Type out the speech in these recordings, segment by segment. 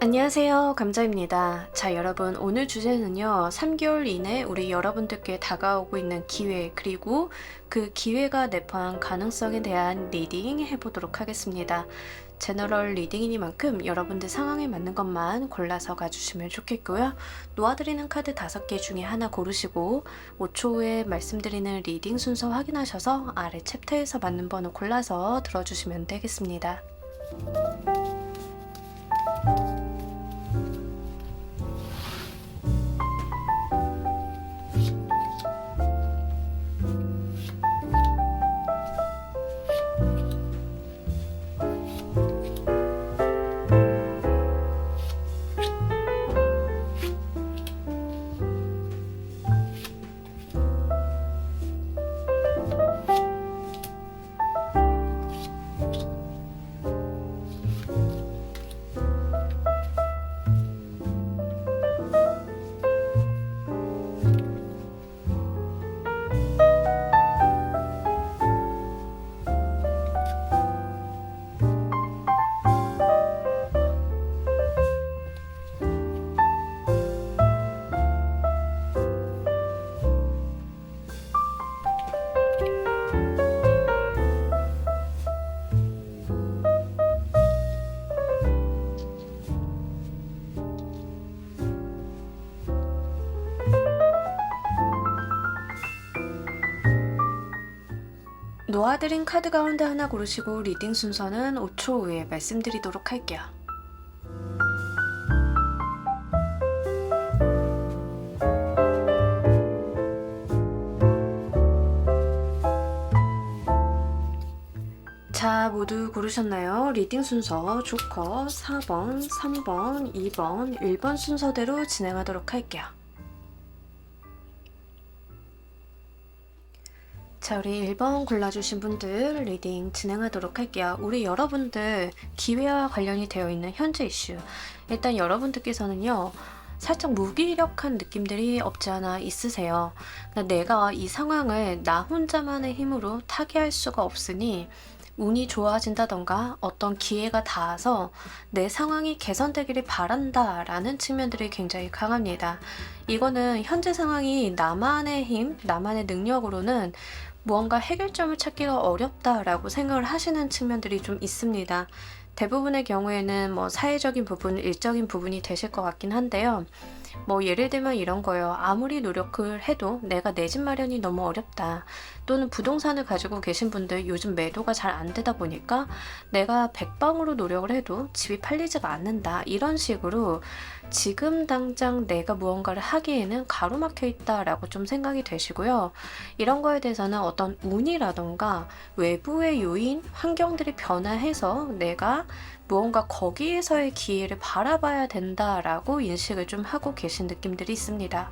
안녕하세요. 감자입니다. 자, 여러분, 오늘 주제는요, 3개월 이내 우리 여러분들께 다가오고 있는 기회, 그리고 그 기회가 내포한 가능성에 대한 리딩 해보도록 하겠습니다. 제너럴 리딩이니만큼 여러분들 상황에 맞는 것만 골라서 가주시면 좋겠고요. 놓아드리는 카드 5개 중에 하나 고르시고 5초 후에 말씀드리는 리딩 순서 확인하셔서 아래 챕터에서 맞는 번호 골라서 들어주시면 되겠습니다. 놓아드린 카드 가운데 하나 고르시고 리딩 순서는 5초 후에 말씀드리도록 할게요. 자, 모두 고르셨나요? 리딩 순서 조커 4번, 3번, 2번, 1번 순서대로 진행하도록 할게요. 자, 우리 1번 골라주신 분들 리딩 진행하도록 할게요. 우리 여러분들 기회와 관련이 되어 있는 현재 이슈. 일단 여러분들께서는요, 살짝 무기력한 느낌들이 없지 않아 있으세요. 그러니까 내가 이 상황을 나 혼자만의 힘으로 타개할 수가 없으니 운이 좋아진다던가 어떤 기회가 닿아서 내 상황이 개선되기를 바란다 라는 측면들이 굉장히 강합니다. 이거는 현재 상황이 나만의 힘, 나만의 능력으로는 무언가 해결점을 찾기가 어렵다라고 생각을 하시는 측면들이 좀 있습니다. 대부분의 경우에는 뭐 사회적인 부분, 일적인 부분이 되실 것 같긴 한데요. 뭐 예를 들면 이런 거예요. 아무리 노력을 해도 내가 내 집 마련이 너무 어렵다. 또는 부동산을 가지고 계신 분들 요즘 매도가 잘 안 되다 보니까 내가 백방으로 노력을 해도 집이 팔리지가 않는다. 이런 식으로 지금 당장 내가 무언가를 하기에는 가로막혀 있다라고 좀 생각이 되시고요. 이런 거에 대해서는 어떤 운이라던가 외부의 요인, 환경들이 변화해서 내가 무언가 거기에서의 기회를 바라봐야 된다라고 인식을 좀 하고 계신 느낌들이 있습니다.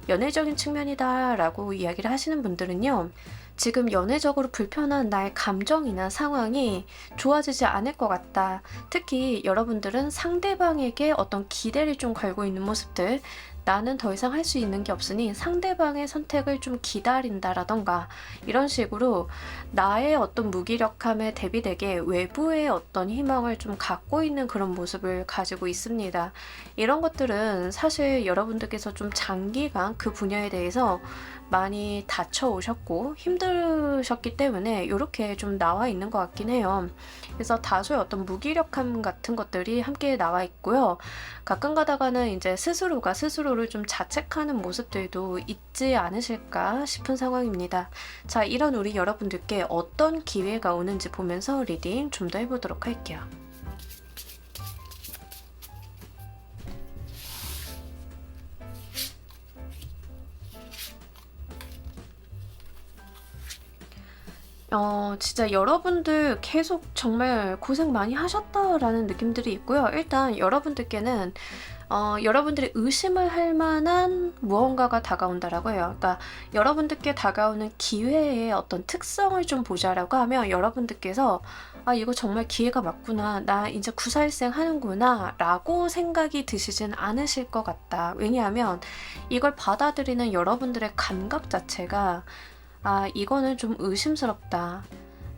연애적인 측면이다 라고 이야기를 하시는 분들은요, 지금 연애적으로 불편한 나의 감정이나 상황이 좋아지지 않을 것 같다. 특히 여러분들은 상대방에게 어떤 기대를 좀 걸고 있는 모습들, 나는 더 이상 할 수 있는 게 없으니 상대방의 선택을 좀 기다린다라던가 이런 식으로 나의 어떤 무기력함에 대비되게 외부의 어떤 희망을 좀 갖고 있는 그런 모습을 가지고 있습니다. 이런 것들은 사실 여러분들께서 좀 장기간 그 분야에 대해서 많이 다쳐오셨고 힘드셨기 때문에 이렇게 좀 나와 있는 것 같긴 해요. 그래서 다소의 어떤 무기력함 같은 것들이 함께 나와 있고요. 가끔 가다가는 이제 스스로가 스스로를 좀 자책하는 모습들도 있지 않으실까 싶은 상황입니다. 자, 이런 우리 여러분들께 어떤 기회가 오는지 보면서 리딩 좀 더 해보도록 할게요. 진짜 여러분들 계속 정말 고생 많이 하셨다라는 느낌들이 있고요. 일단 여러분들께는 여러분들이 의심을 할 만한 무언가가 다가온다라고 해요. 그러니까 여러분들께 다가오는 기회의 어떤 특성을 좀 보자라고 하면 여러분들께서 아, 이거 정말 기회가 맞구나. 나 이제 구사일생 하는구나. 라고 생각이 드시진 않으실 것 같다. 왜냐하면 이걸 받아들이는 여러분들의 감각 자체가 아, 이거는 좀 의심스럽다.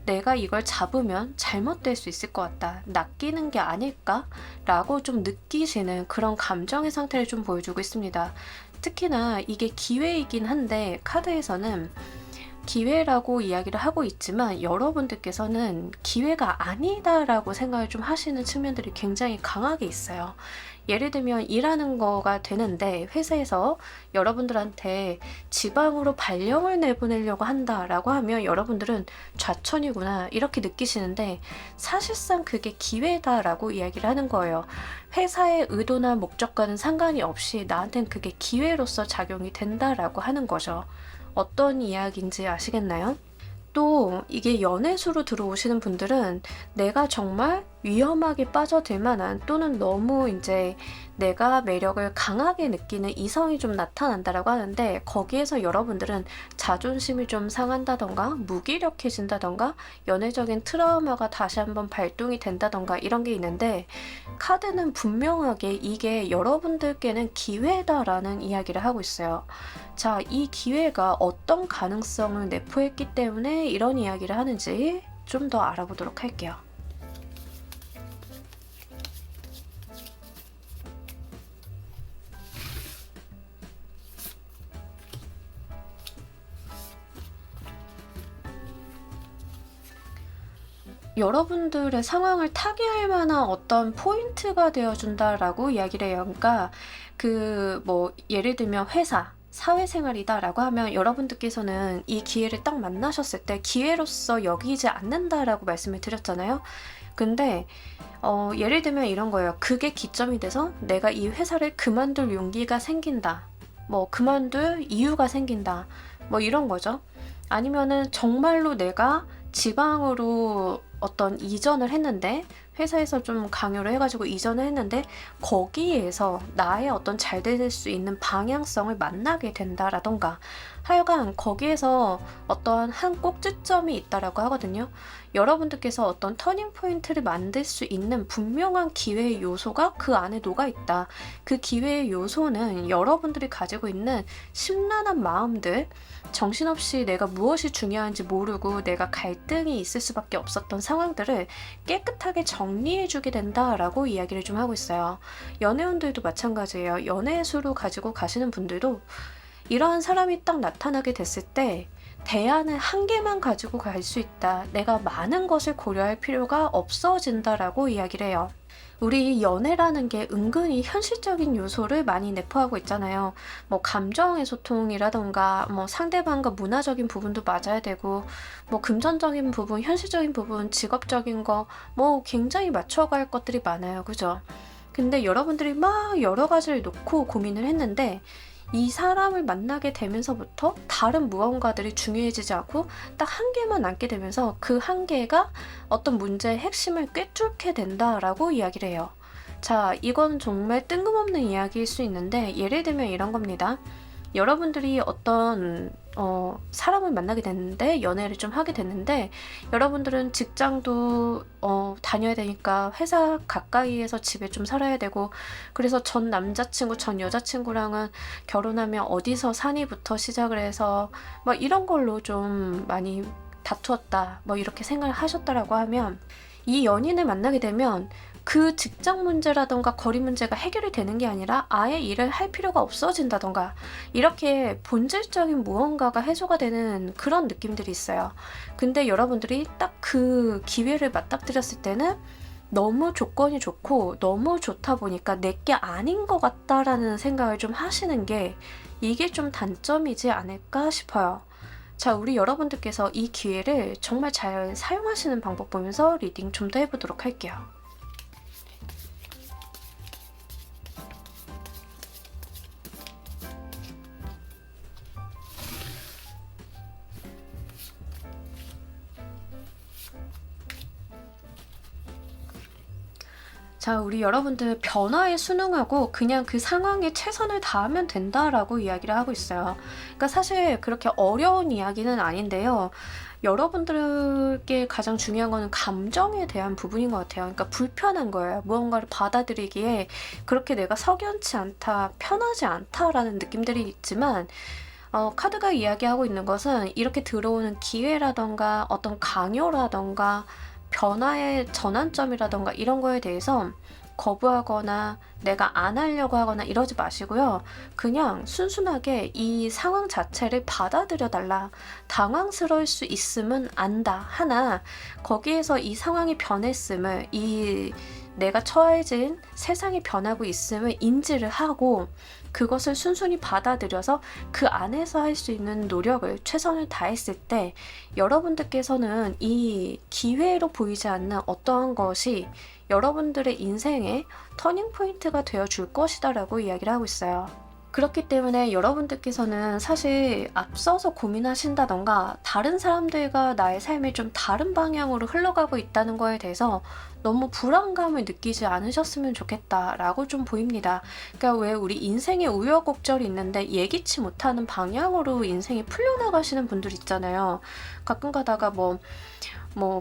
내가 이걸 잡으면 잘못될 수 있을 것 같다. 낚이는 게 아닐까? 라고 좀 느끼시는 그런 감정의 상태를 좀 보여주고 있습니다. 특히나 이게 기회이긴 한데 카드에서는 기회라고 이야기를 하고 있지만 여러분들께서는 기회가 아니다라고 생각을 좀 하시는 측면들이 굉장히 강하게 있어요. 예를 들면 일하는 거가 되는데 회사에서 여러분들한테 지방으로 발령을 내보내려고 한다라고 하면 여러분들은 좌천이구나 이렇게 느끼시는데 사실상 그게 기회다라고 이야기를 하는 거예요. 회사의 의도나 목적과는 상관이 없이 나한테는 그게 기회로서 작용이 된다라고 하는 거죠. 어떤 이야기인지 아시겠나요? 또 이게 연애수로 들어오시는 분들은 내가 정말 위험하게 빠져들 만한 또는 너무 이제 내가 매력을 강하게 느끼는 이성이 좀 나타난다라고 하는데 거기에서 여러분들은 자존심이 좀 상한다던가 무기력해진다던가 연애적인 트라우마가 다시 한번 발동이 된다던가 이런 게 있는데 카드는 분명하게 이게 여러분들께는 기회다라는 이야기를 하고 있어요. 자, 이 기회가 어떤 가능성을 내포했기 때문에 이런 이야기를 하는지 좀 더 알아보도록 할게요. 여러분들의 상황을 타개할 만한 어떤 포인트가 되어준다라고 이야기를 해요. 그러니까 예를 들면 회사, 사회생활이다라고 하면 여러분들께서는 이 기회를 딱 만나셨을 때 기회로서 여기지 않는다라고 말씀을 드렸잖아요. 근데 예를 들면 이런 거예요. 그게 기점이 돼서 내가 이 회사를 그만둘 용기가 생긴다. 그만둘 이유가 생긴다. 이런 거죠. 아니면은 정말로 내가 지방으로 어떤 이전을 했는데 회사에서 좀 강요를 해가지고 이전을 했는데 거기에서 나의 어떤 잘 될 수 있는 방향성을 만나게 된다라던가 하여간 거기에서 어떠한 한 꼭지점이 있다라고 하거든요. 여러분들께서 어떤 터닝 포인트를 만들 수 있는 분명한 기회의 요소가 그 안에 녹아 있다. 그 기회의 요소는 여러분들이 가지고 있는 심란한 마음들, 정신없이 내가 무엇이 중요한지 모르고 내가 갈등이 있을 수밖에 없었던 상황들을 깨끗하게 정리해주게 된다라고 이야기를 좀 하고 있어요. 연애운들도 마찬가지예요. 연애의 수로 가지고 가시는 분들도 이러한 사람이 딱 나타나게 됐을 때 대안을 한 개만 가지고 갈 수 있다. 내가 많은 것을 고려할 필요가 없어진다라고 이야기를 해요. 우리 연애라는 게 은근히 현실적인 요소를 많이 내포하고 있잖아요. 감정의 소통이라던가 상대방과 문화적인 부분도 맞아야 되고 금전적인 부분, 현실적인 부분, 직업적인 거 굉장히 맞춰갈 것들이 많아요. 그죠? 근데 여러분들이 막 여러 가지를 놓고 고민을 했는데 이 사람을 만나게 되면서부터 다른 무언가들이 중요해지지 않고 딱 한 개만 남게 되면서 그 한 개가 어떤 문제의 핵심을 꿰뚫게 된다라고 이야기를 해요. 자, 이건 정말 뜬금없는 이야기일 수 있는데 예를 들면 이런 겁니다. 여러분들이 어떤 사람을 만나게 됐는데 연애를 좀 하게 됐는데 여러분들은 직장도 다녀야 되니까 회사 가까이에서 집에 좀 살아야 되고 그래서 전 남자친구 전 여자친구랑은 결혼하면 어디서 사니부터 시작을 해서 이런 걸로 좀 많이 다투었다 이렇게 생각을 하셨다라고 하면 이 연인을 만나게 되면 그 직장 문제라던가 거리 문제가 해결이 되는 게 아니라 아예 일을 할 필요가 없어진다던가 이렇게 본질적인 무언가가 해소가 되는 그런 느낌들이 있어요. 근데 여러분들이 딱 그 기회를 맞닥뜨렸을 때는 너무 조건이 좋고 너무 좋다 보니까 내게 아닌 것 같다라는 생각을 좀 하시는 게 이게 좀 단점이지 않을까 싶어요. 자, 우리 여러분들께서 이 기회를 정말 잘 사용하시는 방법 보면서 리딩 좀 더 해보도록 할게요. 자, 우리 여러분들 변화에 순응하고 그냥 그 상황에 최선을 다하면 된다라고 이야기를 하고 있어요. 그러니까 사실 그렇게 어려운 이야기는 아닌데요. 여러분들께 가장 중요한 거는 감정에 대한 부분인 것 같아요. 그러니까 불편한 거예요. 무언가를 받아들이기에 그렇게 내가 석연치 않다, 편하지 않다라는 느낌들이 있지만 카드가 이야기하고 있는 것은 이렇게 들어오는 기회라던가 어떤 강요라던가 변화의 전환점이라던가 이런 거에 대해서 거부하거나 내가 안 하려고 하거나 이러지 마시고요. 그냥 순순하게 이 상황 자체를 받아들여 달라. 당황스러울 수 있음은 안다. 하나 거기에서 이 상황이 변했음을, 이 내가 처해진 세상이 변하고 있음을 인지를 하고 그것을 순순히 받아들여서 그 안에서 할 수 있는 노력을 최선을 다했을 때 여러분들께서는 이 기회로 보이지 않는 어떠한 것이 여러분들의 인생의 터닝 포인트가 되어 줄 것이다 라고 이야기를 하고 있어요. 그렇기 때문에 여러분들께서는 사실 앞서서 고민하신다던가 다른 사람들과 나의 삶이 좀 다른 방향으로 흘러가고 있다는 거에 대해서 너무 불안감을 느끼지 않으셨으면 좋겠다라고 좀 보입니다. 그러니까 왜 우리 인생에 우여곡절이 있는데 예기치 못하는 방향으로 인생이 풀려나가시는 분들 있잖아요. 가끔 가다가 뭐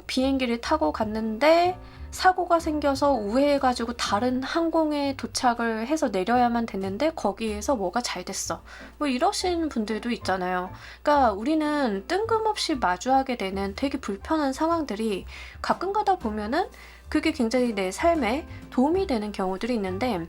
비행기를 타고 갔는데 사고가 생겨서 우회해가지고 다른 항공에 도착을 해서 내려야만 됐는데 거기에서 뭐가 잘 됐어. 뭐 이러신 분들도 있잖아요. 그러니까 우리는 뜬금없이 마주하게 되는 되게 불편한 상황들이 가끔 가다 보면은 그게 굉장히 내 삶에 도움이 되는 경우들이 있는데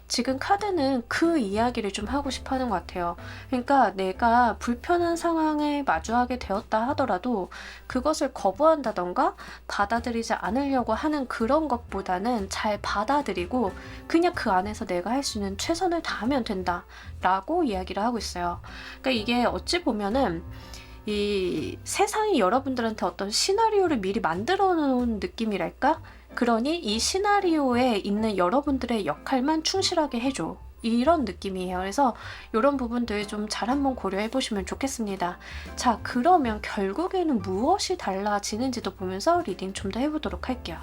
지금 카드는 그 이야기를 좀 하고 싶어 하는 것 같아요. 그러니까 내가 불편한 상황에 마주하게 되었다 하더라도 그것을 거부한다던가 받아들이지 않으려고 하는 그런 것보다는 잘 받아들이고 그냥 그 안에서 내가 할 수 있는 최선을 다하면 된다 라고 이야기를 하고 있어요. 그러니까 이게 어찌 보면은 이 세상이 여러분들한테 어떤 시나리오를 미리 만들어 놓은 느낌이랄까? 그러니 이 시나리오에 있는 여러분들의 역할만 충실하게 해줘. 이런 느낌이에요. 그래서 이런 부분들 좀 잘 한번 고려해 보시면 좋겠습니다. 자, 그러면 결국에는 무엇이 달라지는지도 보면서 리딩 좀 더 해보도록 할게요.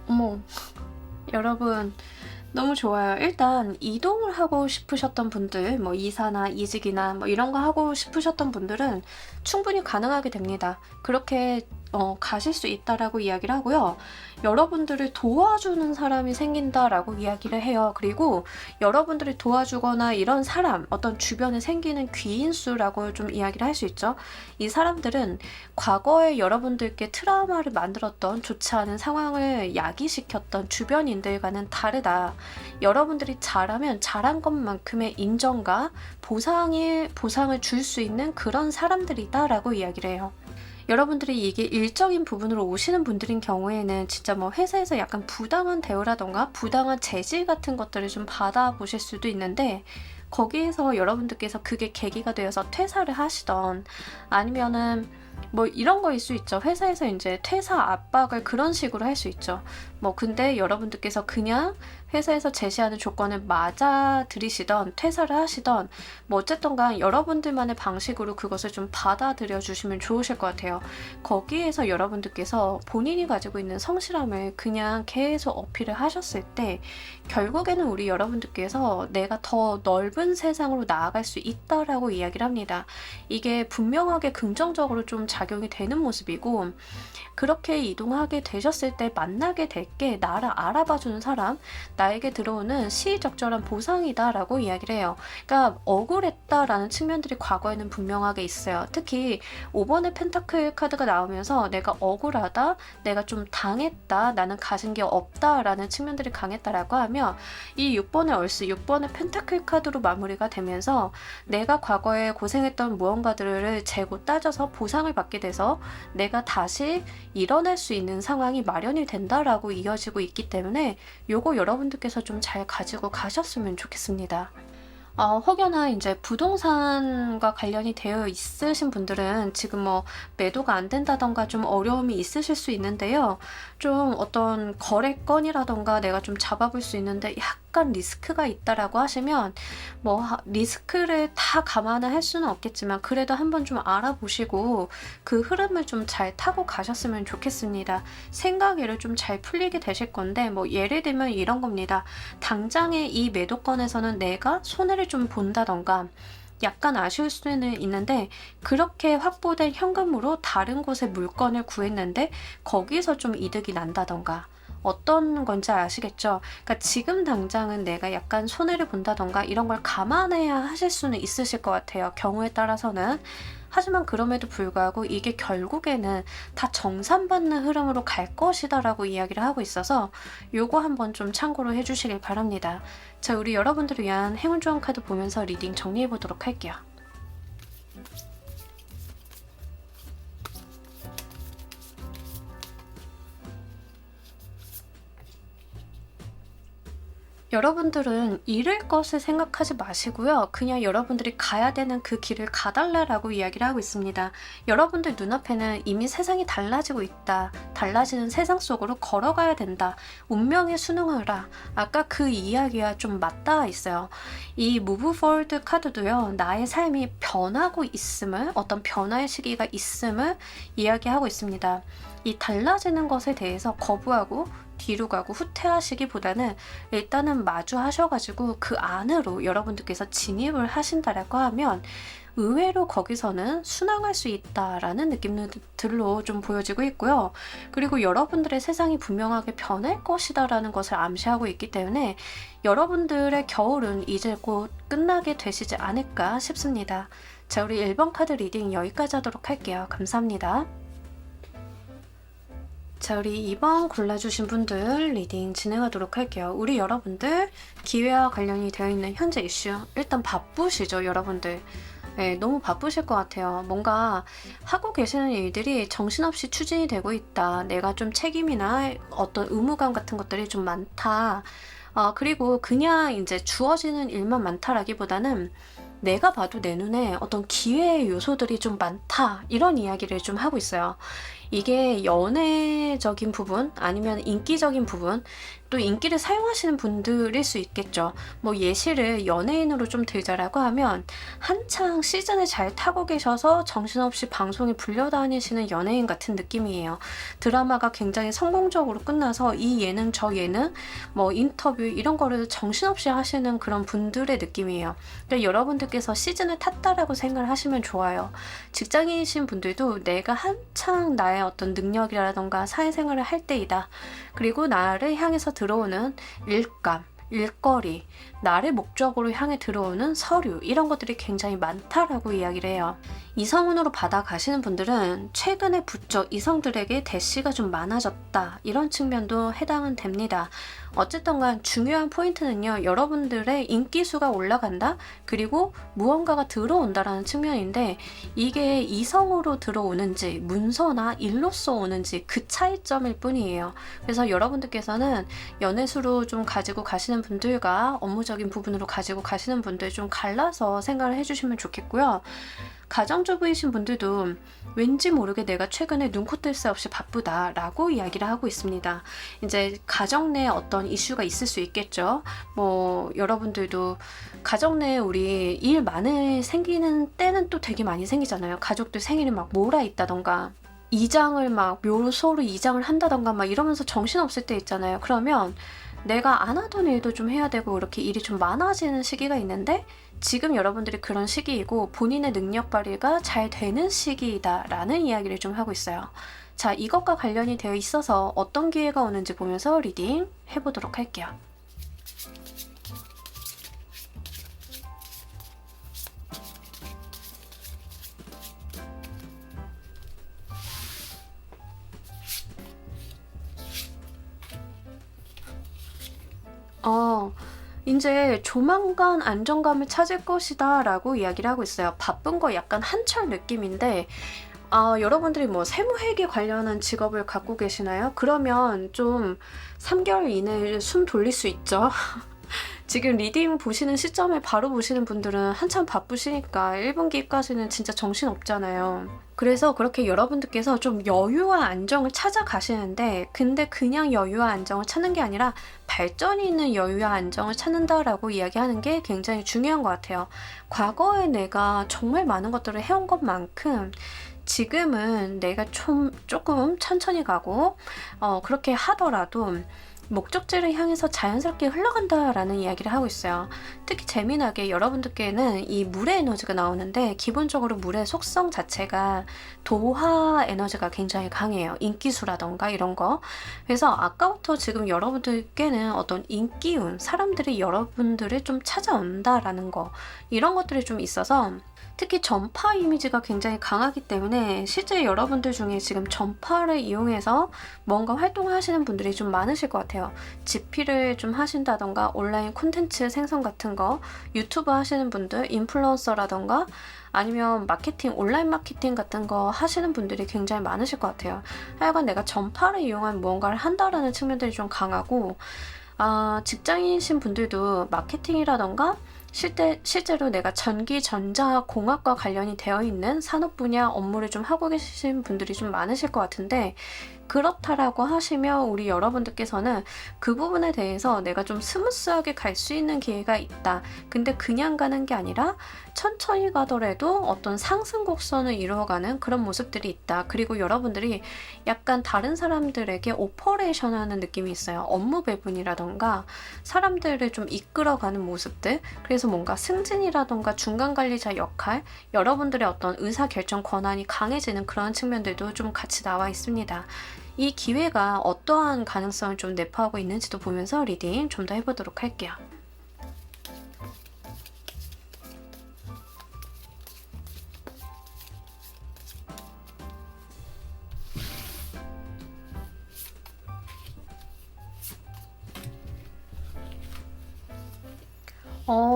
어머, 여러분 너무 좋아요. 일단 이동을 하고 싶으셨던 분들, 뭐 이사나 이직이나 뭐 이런 거 하고 싶으셨던 분들은 충분히 가능하게 됩니다. 그렇게 가실 수 있다라고 이야기를 하고요. 여러분들을 도와주는 사람이 생긴다라고 이야기를 해요. 그리고 여러분들이 도와주거나 이런 사람, 어떤 주변에 생기는 귀인수라고 좀 이야기를 할 수 있죠. 이 사람들은 과거에 여러분들께 트라우마를 만들었던 좋지 않은 상황을 야기시켰던 주변인들과는 다르다. 여러분들이 잘하면 잘한 것만큼의 인정과 보상을 줄 수 있는 그런 사람들이다라고 이야기를 해요. 여러분들이 이게 일적인 부분으로 오시는 분들인 경우에는 진짜 뭐 회사에서 약간 부당한 대우라던가 부당한 재질 같은 것들을 좀 받아보실 수도 있는데 거기에서 여러분들께서 그게 계기가 되어서 퇴사를 하시던 아니면은 뭐 이런 거일 수 있죠. 회사에서 이제 퇴사 압박을 그런 식으로 할 수 있죠. 뭐 근데 여러분들께서 그냥 회사에서 제시하는 조건을 맞아들이시던 퇴사를 하시던 뭐 어쨌든 간 여러분들만의 방식으로 그것을 좀 받아들여 주시면 좋으실 것 같아요. 거기에서 여러분들께서 본인이 가지고 있는 성실함을 그냥 계속 어필을 하셨을 때 결국에는 우리 여러분들께서 내가 더 넓은 세상으로 나아갈 수 있다라고 이야기를 합니다. 이게 분명하게 긍정적으로 좀 작용이 되는 모습이고 그렇게 이동하게 되셨을 때 만나게 될 게 나를 알아봐주는 사람, 나에게 들어오는 시의적절한 보상이다 라고 이야기를 해요. 그러니까 억울했다라는 측면들이 과거에는 분명하게 있어요. 특히 5번의 펜타클 카드가 나오면서 내가 억울하다, 내가 좀 당했다, 나는 가진 게 없다 라는 측면들이 강했다라고 하면 이 6번의 얼스, 6번의 펜타클 카드로 마무리가 되면서 내가 과거에 고생했던 무언가들을 재고 따져서 보상을 받게 돼서 내가 다시 일어날 수 있는 상황이 마련이 된다라고 이어지고 있기 때문에 요거 여러분들께서 좀 잘 가지고 가셨으면 좋겠습니다. 혹여나 이제 부동산과 관련이 되어 있으신 분들은 지금 뭐 매도가 안 된다던가 좀 어려움이 있으실 수 있는데요. 좀 어떤 거래건이라던가 내가 좀 잡아볼 수 있는데 약간 리스크가 있다라고 하시면 뭐 리스크를 다 감안을 할 수는 없겠지만 그래도 한번 좀 알아보시고 그 흐름을 좀 잘 타고 가셨으면 좋겠습니다. 생각외로 좀 잘 풀리게 되실 건데 뭐 예를 들면 이런 겁니다. 당장의 이 매도건에서는 내가 손해를 좀 본다던가 약간 아쉬울 수는 있는데 그렇게 확보된 현금으로 다른 곳에 물건을 구했는데 거기서 좀 이득이 난다던가 어떤 건지 아시겠죠? 그러니까 지금 당장은 내가 약간 손해를 본다던가 이런 걸 감안해야 하실 수는 있으실 것 같아요. 경우에 따라서는. 하지만 그럼에도 불구하고 이게 결국에는 다 정산받는 흐름으로 갈 것이다라고 이야기를 하고 있어서 요거 한번 좀 참고로 해주시길 바랍니다. 자, 우리 여러분들을 위한 행운 조언 카드 보면서 리딩 정리해 보도록 할게요. 여러분들은 잃을 것을 생각하지 마시고요. 그냥 여러분들이 가야 되는 그 길을 가달라라고 이야기를 하고 있습니다. 여러분들 눈앞에는 이미 세상이 달라지고 있다. 달라지는 세상 속으로 걸어가야 된다. 운명에 순응하라. 아까 그 이야기와 좀 맞닿아 있어요. 이 Move Forward 카드도요. 나의 삶이 변하고 있음을, 어떤 변화의 시기가 있음을 이야기하고 있습니다. 이 달라지는 것에 대해서 거부하고 뒤로 가고 후퇴하시기보다는 일단은 마주하셔가지고 그 안으로 여러분들께서 진입을 하신다라고 하면 의외로 거기서는 순항할 수 있다라는 느낌들로 좀 보여지고 있고요. 그리고 여러분들의 세상이 분명하게 변할 것이다라는 것을 암시하고 있기 때문에 여러분들의 겨울은 이제 곧 끝나게 되시지 않을까 싶습니다. 자, 우리 1번 카드 리딩 여기까지 하도록 할게요. 감사합니다. 자, 우리 2번 골라주신 분들 리딩 진행하도록 할게요. 우리 여러분들 기회와 관련이 되어 있는 현재 이슈 일단 바쁘시죠, 여러분들? 네, 너무 바쁘실 것 같아요. 뭔가 하고 계시는 일들이 정신없이 추진이 되고 있다. 내가 좀 책임이나 어떤 의무감 같은 것들이 좀 많다. 그리고 그냥 이제 주어지는 일만 많다라기보다는 내가 봐도 내 눈에 어떤 기회의 요소들이 좀 많다. 이런 이야기를 좀 하고 있어요. 이게 연애적인 부분 아니면 인기적인 부분 또 인기를 사용하시는 분들일 수 있겠죠. 뭐 예시를 연예인으로 좀 들자라고 하면 한창 시즌을 잘 타고 계셔서 정신없이 방송에 불려다니시는 연예인 같은 느낌이에요. 드라마가 굉장히 성공적으로 끝나서 이 예능 저 예능 뭐 인터뷰 이런 거를 정신없이 하시는 그런 분들의 느낌이에요. 그러니까 여러분들께서 시즌을 탔다라고 생각을 하시면 좋아요. 직장인이신 분들도 내가 한창 나의 어떤 능력이라던가 사회생활을 할 때이다. 그리고 나를 향해서 들어오는 일감, 일거리, 나를 목적으로 향해 들어오는 서류 이런 것들이 굉장히 많다라고 이야기를 해요. 이성운으로 받아가시는 분들은 최근에 부쩍 이성들에게 대시가 좀 많아졌다 이런 측면도 해당은 됩니다. 어쨌든 간 중요한 포인트는요. 여러분들의 인기수가 올라간다? 그리고 무언가가 들어온다라는 측면인데 이게 이성으로 들어오는지 문서나 일로써 오는지 그 차이점일 뿐이에요. 그래서 여러분들께서는 연애수로 좀 가지고 가시는 분들과 업무적인 부분으로 가지고 가시는 분들 좀 갈라서 생각을 해주시면 좋겠고요. 가정주부이신 분들도 왠지 모르게 내가 최근에 눈코 뜰 새 없이 바쁘다라고 이야기를 하고 있습니다. 이제 가정 내 어떤 이슈가 있을 수 있겠죠. 뭐 여러분들도 가정 내에 우리 일 많이 생기는 때는 또 되게 많이 생기잖아요. 가족들 생일이 막 몰아 있다던가 이장을 막 묘소로 이장을 한다던가 막 이러면서 정신없을 때 있잖아요. 그러면 내가 안 하던 일도 좀 해야 되고 이렇게 일이 좀 많아지는 시기가 있는데 지금 여러분들이 그런 시기이고 본인의 능력 발휘가 잘 되는 시기이다라는 이야기를 좀 하고 있어요. 자, 이것과 관련이 되어 있어서 어떤 기회가 오는지 보면서 리딩 해보도록 할게요. 이제 조만간 안정감을 찾을 것이다 라고 이야기를 하고 있어요. 바쁜 거 약간 한철 느낌인데 여러분들이 뭐 세무회계 관련한 직업을 갖고 계시나요? 그러면 좀 3개월 이내에 숨 돌릴 수 있죠. 지금 리딩 보시는 시점에 바로 보시는 분들은 한참 바쁘시니까 1분기까지는 진짜 정신 없잖아요. 그래서 그렇게 여러분들께서 좀 여유와 안정을 찾아가시는데 근데 그냥 여유와 안정을 찾는 게 아니라 발전이 있는 여유와 안정을 찾는다라고 이야기하는 게 굉장히 중요한 것 같아요. 과거에 내가 정말 많은 것들을 해온 것만큼 지금은 내가 조금 천천히 가고 그렇게 하더라도 목적지를 향해서 자연스럽게 흘러간다라는 이야기를 하고 있어요. 특히 재미나게 여러분들께는 이 물의 에너지가 나오는데 기본적으로 물의 속성 자체가 도화 에너지가 굉장히 강해요. 인기수라던가 이런 거. 그래서 아까부터 지금 여러분들께는 어떤 인기운, 사람들이 여러분들을 좀 찾아온다라는 거, 이런 것들이 좀 있어서 특히 전파 이미지가 굉장히 강하기 때문에 실제 여러분들 중에 지금 전파를 이용해서 뭔가 활동을 하시는 분들이 좀 많으실 것 같아요. 집필을 좀 하신다던가 온라인 콘텐츠 생성 같은 거, 유튜브 하시는 분들, 인플루언서라던가 아니면 마케팅, 온라인 마케팅 같은 거 하시는 분들이 굉장히 많으실 것 같아요. 하여간 내가 전파를 이용한 무언가를 한다라는 측면들이 좀 강하고, 직장인이신 분들도 마케팅이라던가 실제로 내가 전기, 전자, 공학과 관련이 되어 있는 산업 분야 업무를 좀 하고 계신 분들이 좀 많으실 것 같은데, 그렇다라고 하시면 우리 여러분들께서는 그 부분에 대해서 내가 좀 스무스하게 갈 수 있는 기회가 있다. 근데 그냥 가는 게 아니라 천천히 가더라도 어떤 상승 곡선을 이루어가는 그런 모습들이 있다. 그리고 여러분들이 약간 다른 사람들에게 오퍼레이션 하는 느낌이 있어요. 업무 배분이라던가 사람들을 좀 이끌어가는 모습들. 그래서 뭔가 승진이라던가 중간 관리자 역할, 여러분들의 어떤 의사결정 권한이 강해지는 그런 측면들도 좀 같이 나와 있습니다. 이 기회가 어떠한 가능성을 좀 내포하고 있는지도 보면서 리딩 좀 더 해보도록 할게요.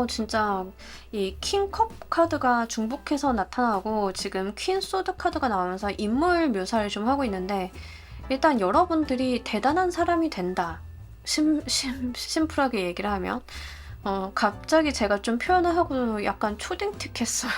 진짜 이 킹컵 카드가 중복해서 나타나고 지금 퀸 소드 카드가 나오면서 인물 묘사를 좀 하고 있는데, 일단 여러분들이 대단한 사람이 된다. 심플하게 얘기를 하면 갑자기 제가 좀 표현을 하고 약간 초딩틱했어요.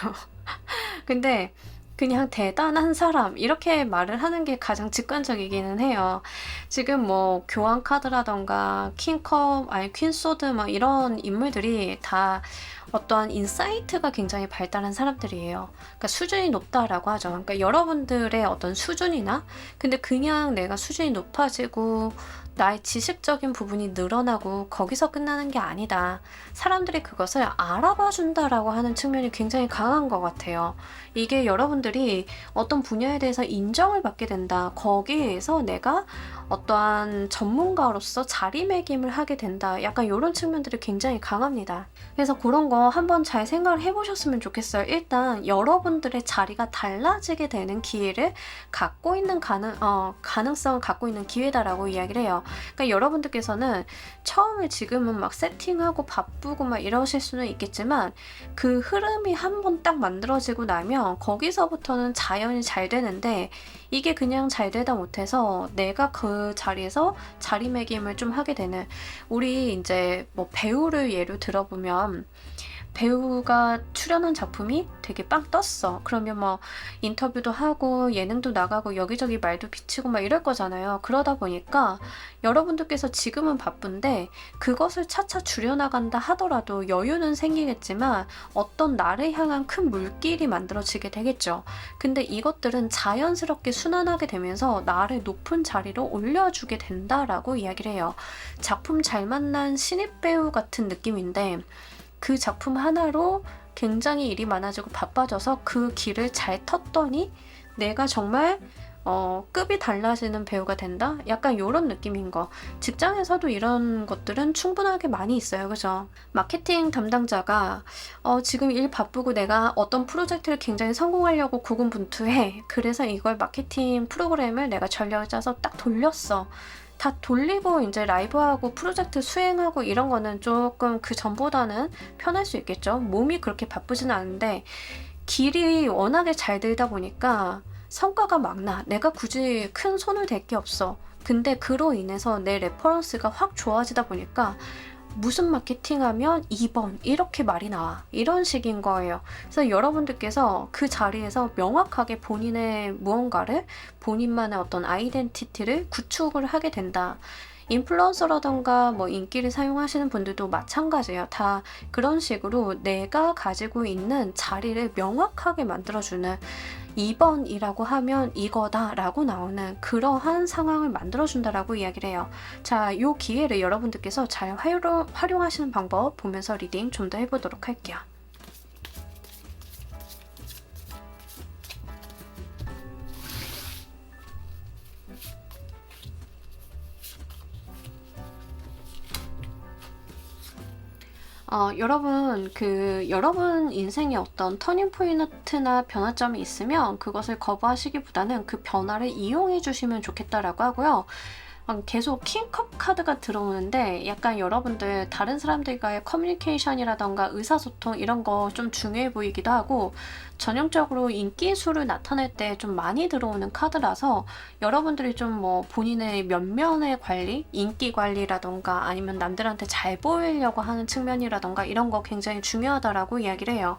근데 그냥 대단한 사람 이렇게 말을 하는 게 가장 직관적이기는 해요. 지금 뭐 교황 카드라던가 킹컵 아니 퀸소드 뭐 이런 인물들이 다 어떠한 인사이트가 굉장히 발달한 사람들이에요. 그러니까 수준이 높다라고 하죠. 그러니까 여러분들의 어떤 수준이나, 근데 그냥 내가 수준이 높아지고 나의 지식적인 부분이 늘어나고 거기서 끝나는 게 아니다. 사람들이 그것을 알아봐 준다라고 하는 측면이 굉장히 강한 것 같아요. 이게 여러분들이 어떤 분야에 대해서 인정을 받게 된다. 거기에서 내가 어떠한 전문가로서 자리매김을 하게 된다. 약간 이런 측면들이 굉장히 강합니다. 그래서 그런 거 한번 잘 생각을 해보셨으면 좋겠어요. 일단 여러분들의 자리가 달라지게 되는 기회를 갖고 있는 가능성을 갖고 있는 기회다라고 이야기를 해요. 그러니까 여러분들께서는 처음에 지금은 막 세팅하고 바쁘고 막 이러실 수는 있겠지만, 그 흐름이 한번 딱 만들어지고 나면 거기서부터는 자연히 잘 되는데, 이게 그냥 잘 되다 못해서 내가 그 자리에서 자리매김을 좀 하게 되는, 우리 이제 뭐 배우를 예로 들어보면 배우가 출연한 작품이 되게 빵 떴어. 그러면 뭐 인터뷰도 하고 예능도 나가고 여기저기 말도 비치고 막 이럴 거잖아요. 그러다 보니까 여러분들께서 지금은 바쁜데 그것을 차차 줄여나간다 하더라도 여유는 생기겠지만 어떤 나를 향한 큰 물길이 만들어지게 되겠죠. 근데 이것들은 자연스럽게 순환하게 되면서 나를 높은 자리로 올려주게 된다라고 이야기를 해요. 작품 잘 만난 신입 배우 같은 느낌인데, 그 작품 하나로 굉장히 일이 많아지고 바빠져서 그 길을 잘 텄더니 내가 정말 급이 달라지는 배우가 된다? 약간 이런 느낌인 거. 직장에서도 이런 것들은 충분하게 많이 있어요. 그죠? 마케팅 담당자가 지금 일 바쁘고 내가 어떤 프로젝트를 굉장히 성공하려고 고군분투해. 그래서 이걸 마케팅 프로그램을 내가 전략을 짜서 딱 돌렸어. 다 돌리고 이제 라이브하고 프로젝트 수행하고 이런 거는 조금 그 전보다는 편할 수 있겠죠. 몸이 그렇게 바쁘진 않은데 길이 워낙에 잘 들다 보니까 성과가 막 나. 내가 굳이 큰 손을 댈 게 없어. 근데 그로 인해서 내 레퍼런스가 확 좋아지다 보니까 무슨 마케팅하면 2번 이렇게 말이 나와. 이런 식인 거예요. 그래서 여러분들께서 그 자리에서 명확하게 본인의 무언가를, 본인만의 어떤 아이덴티티를 구축을 하게 된다. 인플루언서라던가 뭐 인기를 사용하시는 분들도 마찬가지예요. 다 그런 식으로 내가 가지고 있는 자리를 명확하게 만들어주는 2번이라고 하면 이거다라고 나오는 그러한 상황을 만들어준다라고 이야기를 해요. 자, 이 기회를 여러분들께서 잘 활용하시는 방법 보면서 리딩 좀 더 해보도록 할게요. 여러분 인생에 어떤 터닝 포인트나 변화점이 있으면 그것을 거부하시기보다는 그 변화를 이용해 주시면 좋겠다라고 하고요. 계속 킹컵 카드가 들어오는데 약간 여러분들 다른 사람들과의 커뮤니케이션이라던가 의사소통 이런 거 좀 중요해 보이기도 하고, 전형적으로 인기수를 나타낼 때 좀 많이 들어오는 카드라서 여러분들이 좀 뭐 본인의 면면의 관리, 인기 관리라던가 아니면 남들한테 잘 보이려고 하는 측면이라던가 이런 거 굉장히 중요하다라고 이야기를 해요.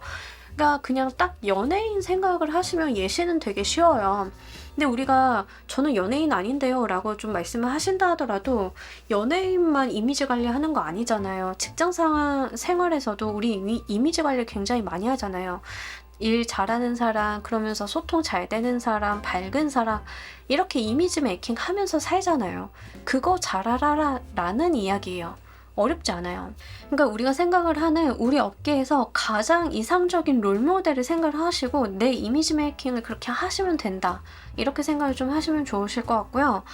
그러니까 그냥 딱 연예인 생각을 하시면 예시는 되게 쉬워요. 근데 우리가 저는 연예인 아닌데요 라고 좀 말씀을 하신다 하더라도 연예인만 이미지 관리하는 거 아니잖아요. 직장 생활에서도 우리 이미지 관리 굉장히 많이 하잖아요. 일 잘하는 사람, 그러면서 소통 잘 되는 사람, 밝은 사람, 이렇게 이미지 메이킹 하면서 살잖아요. 그거 잘하라 라는 이야기예요. 어렵지 않아요. 그러니까 우리가 생각을 하는 우리 업계에서 가장 이상적인 롤모델을 생각을 하시고 내 이미지 메이킹을 그렇게 하시면 된다. 이렇게 생각을 좀 하시면 좋으실 것 같고요.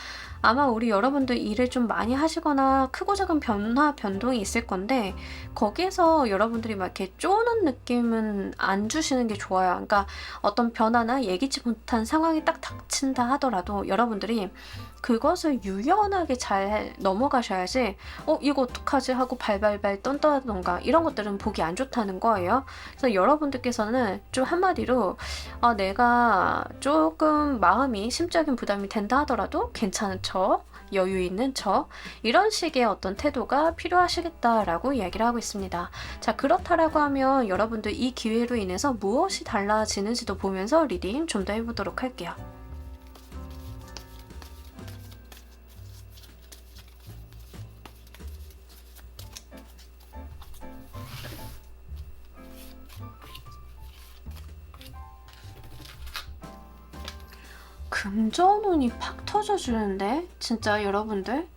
아마 우리 여러분들 일을 좀 많이 하시거나 크고 작은 변동이 있을 건데 거기에서 여러분들이 막 이렇게 쪼는 느낌은 안 주시는 게 좋아요. 그러니까 어떤 변화나 예기치 못한 상황이 딱 닥친다 하더라도 여러분들이 그것을 유연하게 잘 넘어가셔야지 이거 어떡하지 하고 발발발 떤다던가 이런 것들은 보기 안 좋다는 거예요. 그래서 여러분들께서는 좀 한마디로 내가 조금 마음이 심적인 부담이 된다 하더라도 괜찮은 척, 여유 있는 척, 이런 식의 어떤 태도가 필요하시겠다라고 이야기를 하고 있습니다. 자, 그렇다라고 하면 여러분들 이 기회로 인해서 무엇이 달라지는지도 보면서 리딩 좀 더 해보도록 할게요. 금전운이 팍 터져주는데 진짜 여러분들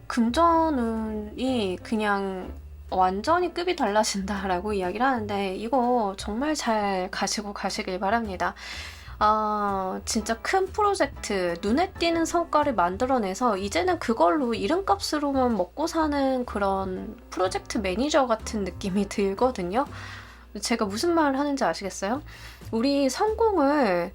금전운이 그냥 완전히 급이 달라진다라고 이야기를 하는데 이거 정말 잘 가지고 가시길 바랍니다. 진짜 큰 프로젝트, 눈에 띄는 성과를 만들어내서 이제는 그걸로 이름값으로만 먹고 사는 그런 프로젝트 매니저 같은 느낌이 들거든요. 제가 무슨 말을 하는지 아시겠어요? 우리 성공을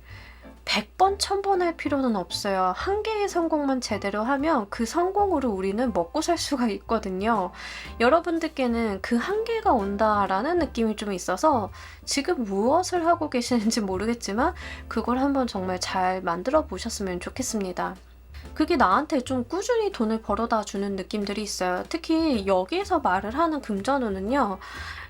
100번, 1000번 할 필요는 없어요. 한 개의 성공만 제대로 하면 그 성공으로 우리는 먹고 살 수가 있거든요. 여러분들께는 그 한계가 온다라는 느낌이 좀 있어서 지금 무엇을 하고 계시는지 모르겠지만 그걸 한번 정말 잘 만들어 보셨으면 좋겠습니다. 그게 나한테 좀 꾸준히 돈을 벌어다 주는 느낌들이 있어요. 특히 여기에서 말을 하는 금전운은요.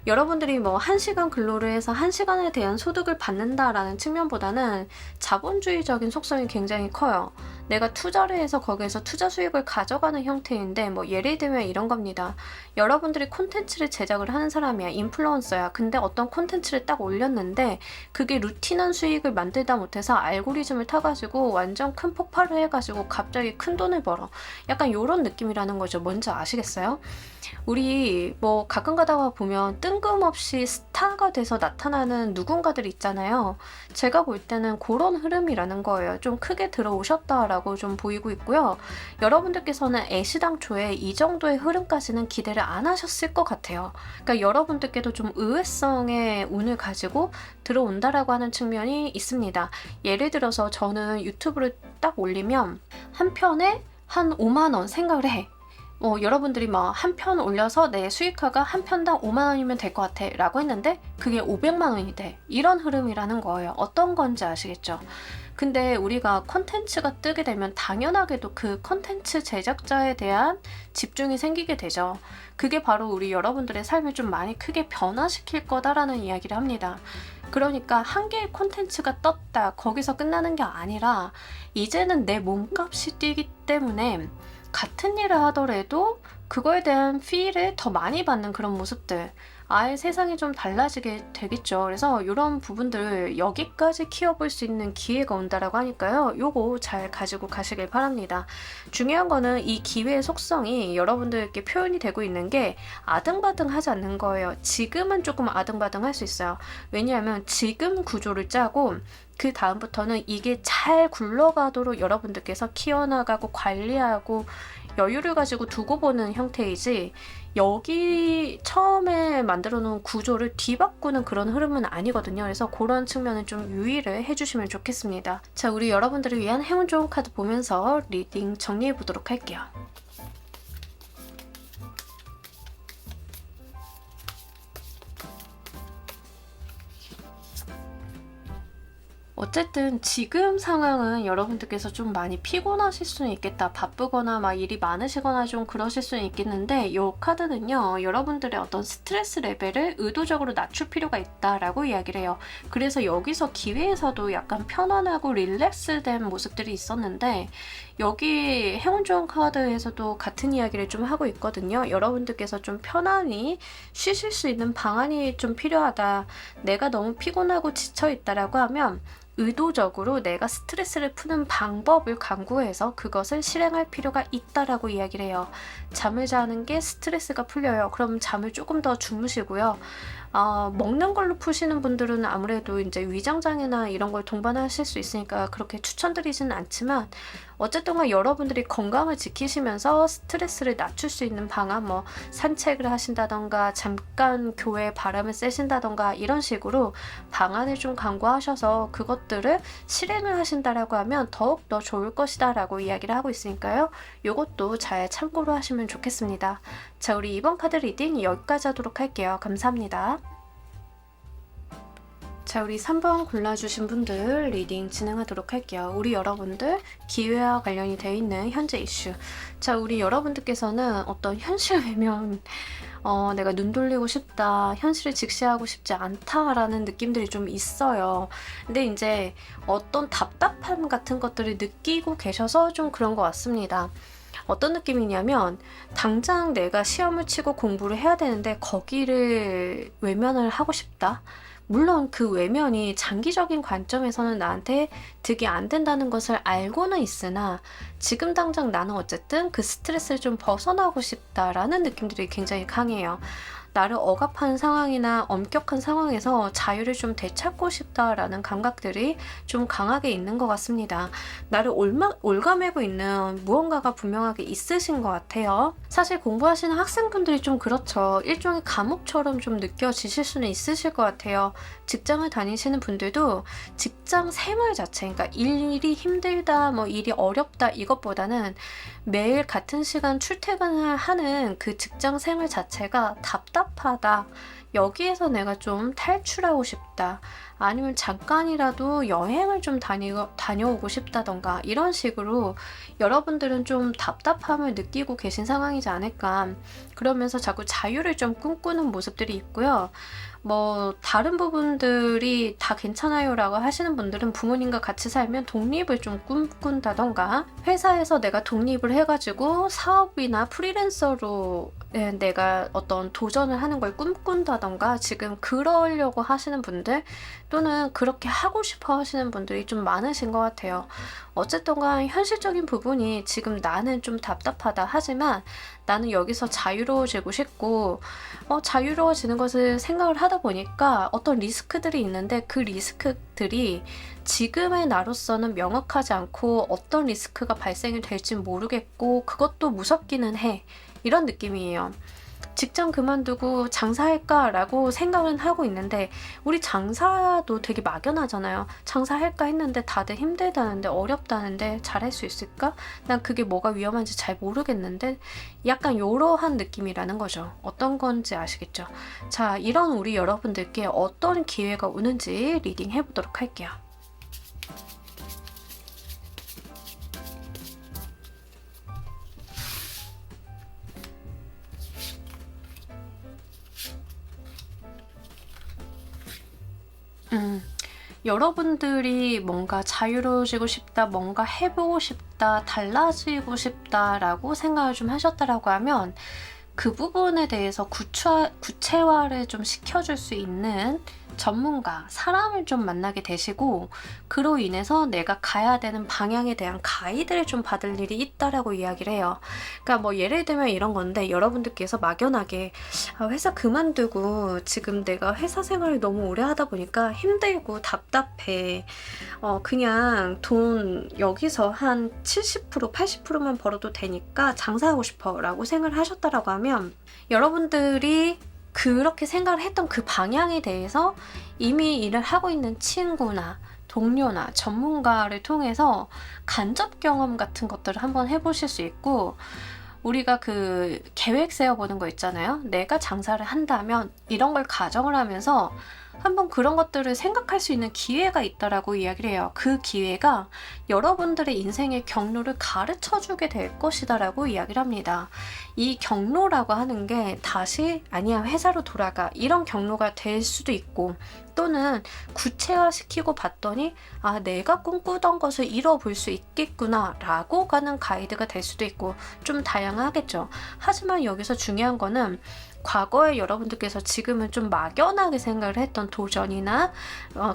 여러분들이 뭐 1시간 근로를 해서 1시간에 대한 소득을 받는다라는 측면보다는 자본주의적인 속성이 굉장히 커요. 내가 투자를 해서 거기에서 투자 수익을 가져가는 형태인데 뭐 예를 들면 이런 겁니다. 여러분들이 콘텐츠를 제작을 하는 사람이야. 인플루언서야. 근데 어떤 콘텐츠를 딱 올렸는데 그게 루틴한 수익을 만들다 못해서 알고리즘을 타가지고 완전 큰 폭발을 해가지고 갑자기 큰 돈을 벌어. 약간 이런 느낌이라는 거죠. 뭔지 아시겠어요? 우리 뭐 가끔 가다가 보면 뜬금없이 스타가 돼서 나타나는 누군가들 있잖아요. 제가 볼 때는 그런 흐름이라는 거예요. 좀 크게 들어오셨다라고 좀 보이고 있고요. 여러분들께서는 애시당초에 이 정도의 흐름까지는 기대를 안 하셨을 것 같아요. 그러니까 여러분들께도 좀 의외성의 운을 가지고 들어온다라고 하는 측면이 있습니다. 예를 들어서 저는 유튜브를 딱 올리면 한 편에 한 5만 원 생각을 해. 여러분들이 막 한 편 올려서 내 수익화가 한 편당 5만 원이면 될 것 같아 라고 했는데 그게 500만 원이 돼. 이런 흐름이라는 거예요. 어떤 건지 아시겠죠? 근데 우리가 컨텐츠가 뜨게 되면 당연하게도 그 컨텐츠 제작자에 대한 집중이 생기게 되죠. 그게 바로 우리 여러분들의 삶을 좀 많이 크게 변화시킬 거다라는 이야기를 합니다. 그러니까 한 개의 콘텐츠가 떴다 거기서 끝나는 게 아니라 이제는 내 몸값이 뛰기 때문에 같은 일을 하더라도 그거에 대한 피를 더 많이 받는 그런 모습들. 아예 세상이 좀 달라지게 되겠죠. 그래서 이런 부분들을 여기까지 키워볼 수 있는 기회가 온다라고 하니까요. 요거 잘 가지고 가시길 바랍니다. 중요한 거는 이 기회의 속성이 여러분들께 표현이 되고 있는 게 아등바등하지 않는 거예요. 지금은 조금 아등바등할 수 있어요. 왜냐하면 지금 구조를 짜고 그 다음부터는 이게 잘 굴러가도록 여러분들께서 키워나가고 관리하고 여유를 가지고 두고 보는 형태이지, 여기 처음에 만들어 놓은 구조를 뒤바꾸는 그런 흐름은 아니거든요. 그래서 그런 측면은 좀 유의를 해주시면 좋겠습니다. 자, 우리 여러분들을 위한 행운 좋은 카드 보면서 리딩 정리해 보도록 할게요. 어쨌든 지금 상황은 여러분들께서 좀 많이 피곤하실 수는 있겠다. 바쁘거나 막 일이 많으시거나 좀 그러실 수는 있겠는데, 이 카드는요, 여러분들의 어떤 스트레스 레벨을 의도적으로 낮출 필요가 있다라고 이야기를 해요. 그래서 여기서 기회에서도 약간 편안하고 릴렉스된 모습들이 있었는데, 여기 행운 좋은 카드에서도 같은 이야기를 좀 하고 있거든요. 여러분들께서 좀 편안히 쉬실 수 있는 방안이 좀 필요하다. 내가 너무 피곤하고 지쳐있다라고 하면 의도적으로 내가 스트레스를 푸는 방법을 강구해서 그것을 실행할 필요가 있다라고 이야기를 해요. 잠을 자는 게 스트레스가 풀려요. 그럼 잠을 조금 더 주무시고요. 먹는 걸로 푸시는 분들은 아무래도 이제 위장장애나 이런 걸 동반하실 수 있으니까 그렇게 추천드리지는 않지만, 어쨌든 여러분들이 건강을 지키시면서 스트레스를 낮출 수 있는 방안, 뭐 산책을 하신다던가 잠깐 교외에 바람을 쐬신다던가 이런 식으로 방안을 좀 강구하셔서 그것들을 실행을 하신다라고 하면 더욱더 좋을 것이다 라고 이야기를 하고 있으니까요. 이것도 잘 참고로 하시면 좋겠습니다. 자, 우리 이번 카드 리딩 여기까지 하도록 할게요. 감사합니다. 자, 우리 3번 골라주신 분들 리딩 진행하도록 할게요. 우리 여러분들 기회와 관련이 되어 있는 현재 이슈. 자, 우리 여러분들께서는 어떤 현실 외면, 내가 눈 돌리고 싶다, 현실을 직시하고 싶지 않다라는 느낌들이 좀 있어요. 근데 이제 어떤 답답함 같은 것들을 느끼고 계셔서 좀 그런 것 같습니다. 어떤 느낌이냐면, 당장 내가 시험을 치고 공부를 해야 되는데 거기를 외면을 하고 싶다. 물론 그 외면이 장기적인 관점에서는 나한테 득이 안 된다는 것을 알고는 있으나, 지금 당장 나는 어쨌든 그 스트레스를 좀 벗어나고 싶다라는 느낌들이 굉장히 강해요. 나를 억압하는 상황이나 엄격한 상황에서 자유를 좀 되찾고 싶다라는 감각들이 좀 강하게 있는 것 같습니다. 나를 올가매고 있는 무언가가 분명하게 있으신 것 같아요. 사실 공부하시는 학생분들이 좀 그렇죠. 일종의 감옥처럼 좀 느껴지실 수는 있으실 것 같아요. 직장을 다니시는 분들도 직장 생활 자체, 그러니까 일이 힘들다, 뭐 일이 어렵다 이것보다는 매일 같은 시간 출퇴근을 하는 그 직장 생활 자체가 답답하다. 여기에서 내가 좀 탈출하고 싶다. 아니면 잠깐이라도 여행을 좀 다녀오고 싶다던가 이런 식으로 여러분들은 좀 답답함을 느끼고 계신 상황이지 않을까. 그러면서 자꾸 자유를 좀 꿈꾸는 모습들이 있고요. 뭐 다른 부분들이 다 괜찮아요 라고 하시는 분들은 부모님과 같이 살면 독립을 좀 꿈꾼다던가, 회사에서 내가 독립을 해가지고 사업이나 프리랜서로 내가 어떤 도전을 하는 걸 꿈꾼다던가, 지금 그러려고 하시는 분들 또는 그렇게 하고 싶어 하시는 분들이 좀 많으신 것 같아요. 어쨌든 간 현실적인 부분이 지금 나는 좀 답답하다 하지만 나는 여기서 자유로워지고 싶고, 자유로워지는 것을 생각을 하다 보니까 어떤 리스크들이 있는데 그 리스크들이 지금의 나로서는 명확하지 않고 어떤 리스크가 발생이 될지 모르겠고 그것도 무섭기는 해. 이런 느낌이에요. 직장 그만두고 장사할까 라고 생각은 하고 있는데, 우리 장사도 되게 막연하잖아요. 장사할까 했는데 다들 힘들다는데 어렵다는데 잘할 수 있을까? 난 그게 뭐가 위험한지 잘 모르겠는데, 약간 이러한 느낌이라는 거죠. 어떤 건지 아시겠죠? 자, 이런 우리 여러분들께 어떤 기회가 오는지 리딩 해보도록 할게요. 여러분들이 뭔가 자유로워지고 싶다, 뭔가 해보고 싶다, 달라지고 싶다라고 생각을 좀 하셨다라고 하면 그 부분에 대해서 구체화를 좀 시켜줄 수 있는 전문가, 사람을 좀 만나게 되시고 그로 인해서 내가 가야 되는 방향에 대한 가이드를 좀 받을 일이 있다라고 이야기를 해요. 그러니까 뭐 예를 들면 이런 건데 여러분들께서 막연하게 회사 그만두고 지금 내가 회사 생활을 너무 오래 하다 보니까 힘들고 답답해. 그냥 돈 여기서 한 70%, 80%만 벌어도 되니까 장사하고 싶어 라고 생각을 하셨다라고 하면 여러분들이 그렇게 생각을 했던 그 방향에 대해서 이미 일을 하고 있는 친구나 동료나 전문가를 통해서 간접 경험 같은 것들을 한번 해보실 수 있고 우리가 그 계획 세워보는 거 있잖아요. 내가 장사를 한다면 이런 걸 가정을 하면서 한번 그런 것들을 생각할 수 있는 기회가 있다라고 이야기를 해요. 그 기회가 여러분들의 인생의 경로를 가르쳐주게 될 것이다라고 이야기를 합니다. 이 경로라고 하는 게 다시 아니야 회사로 돌아가 이런 경로가 될 수도 있고 또는 구체화시키고 봤더니 내가 꿈꾸던 것을 이뤄볼 수 있겠구나 라고 가는 가이드가 될 수도 있고 좀 다양하겠죠. 하지만 여기서 중요한 거는 과거에 여러분들께서 지금은 좀 막연하게 생각을 했던 도전이나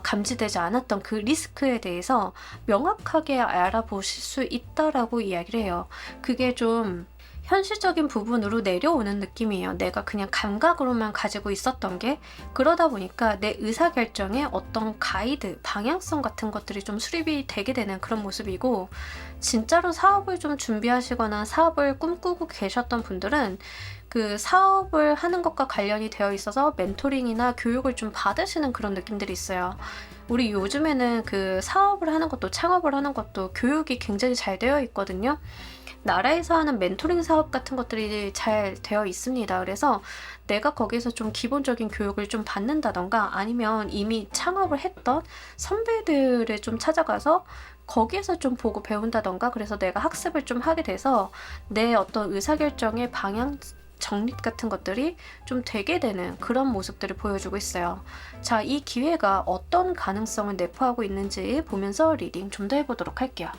감지되지 않았던 그 리스크에 대해서 명확하게 알아보실 수 있다라고 이야기를 해요. 그게 좀 현실적인 부분으로 내려오는 느낌이에요. 내가 그냥 감각으로만 가지고 있었던 게 그러다 보니까 내 의사결정에 어떤 가이드, 방향성 같은 것들이 좀 수립이 되게 되는 그런 모습이고 진짜로 사업을 좀 준비하시거나 사업을 꿈꾸고 계셨던 분들은 그 사업을 하는 것과 관련이 되어 있어서 멘토링이나 교육을 좀 받으시는 그런 느낌들이 있어요. 우리 요즘에는 그 사업을 하는 것도 창업을 하는 것도 교육이 굉장히 잘 되어 있거든요. 나라에서 하는 멘토링 사업 같은 것들이 잘 되어 있습니다. 그래서 내가 거기서 좀 기본적인 교육을 좀 받는다던가 아니면 이미 창업을 했던 선배들을 좀 찾아가서 거기에서 좀 보고 배운다던가 그래서 내가 학습을 좀 하게 돼서 내 어떤 의사결정의 방향 정립 같은 것들이 좀 되게 되는 그런 모습들을 보여주고 있어요. 자, 이 기회가 어떤 가능성을 내포하고 있는지 보면서 리딩 좀 더 해보도록 할게요.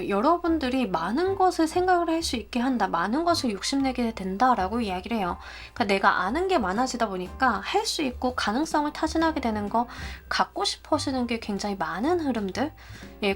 여러분들이 많은 것을 생각을 할 수 있게 한다, 많은 것을 욕심내게 된다라고 이야기를 해요. 그러니까 내가 아는 게 많아지다 보니까 할 수 있고 가능성을 타진하게 되는 거, 갖고 싶어 하시는 게 굉장히 많은 흐름들,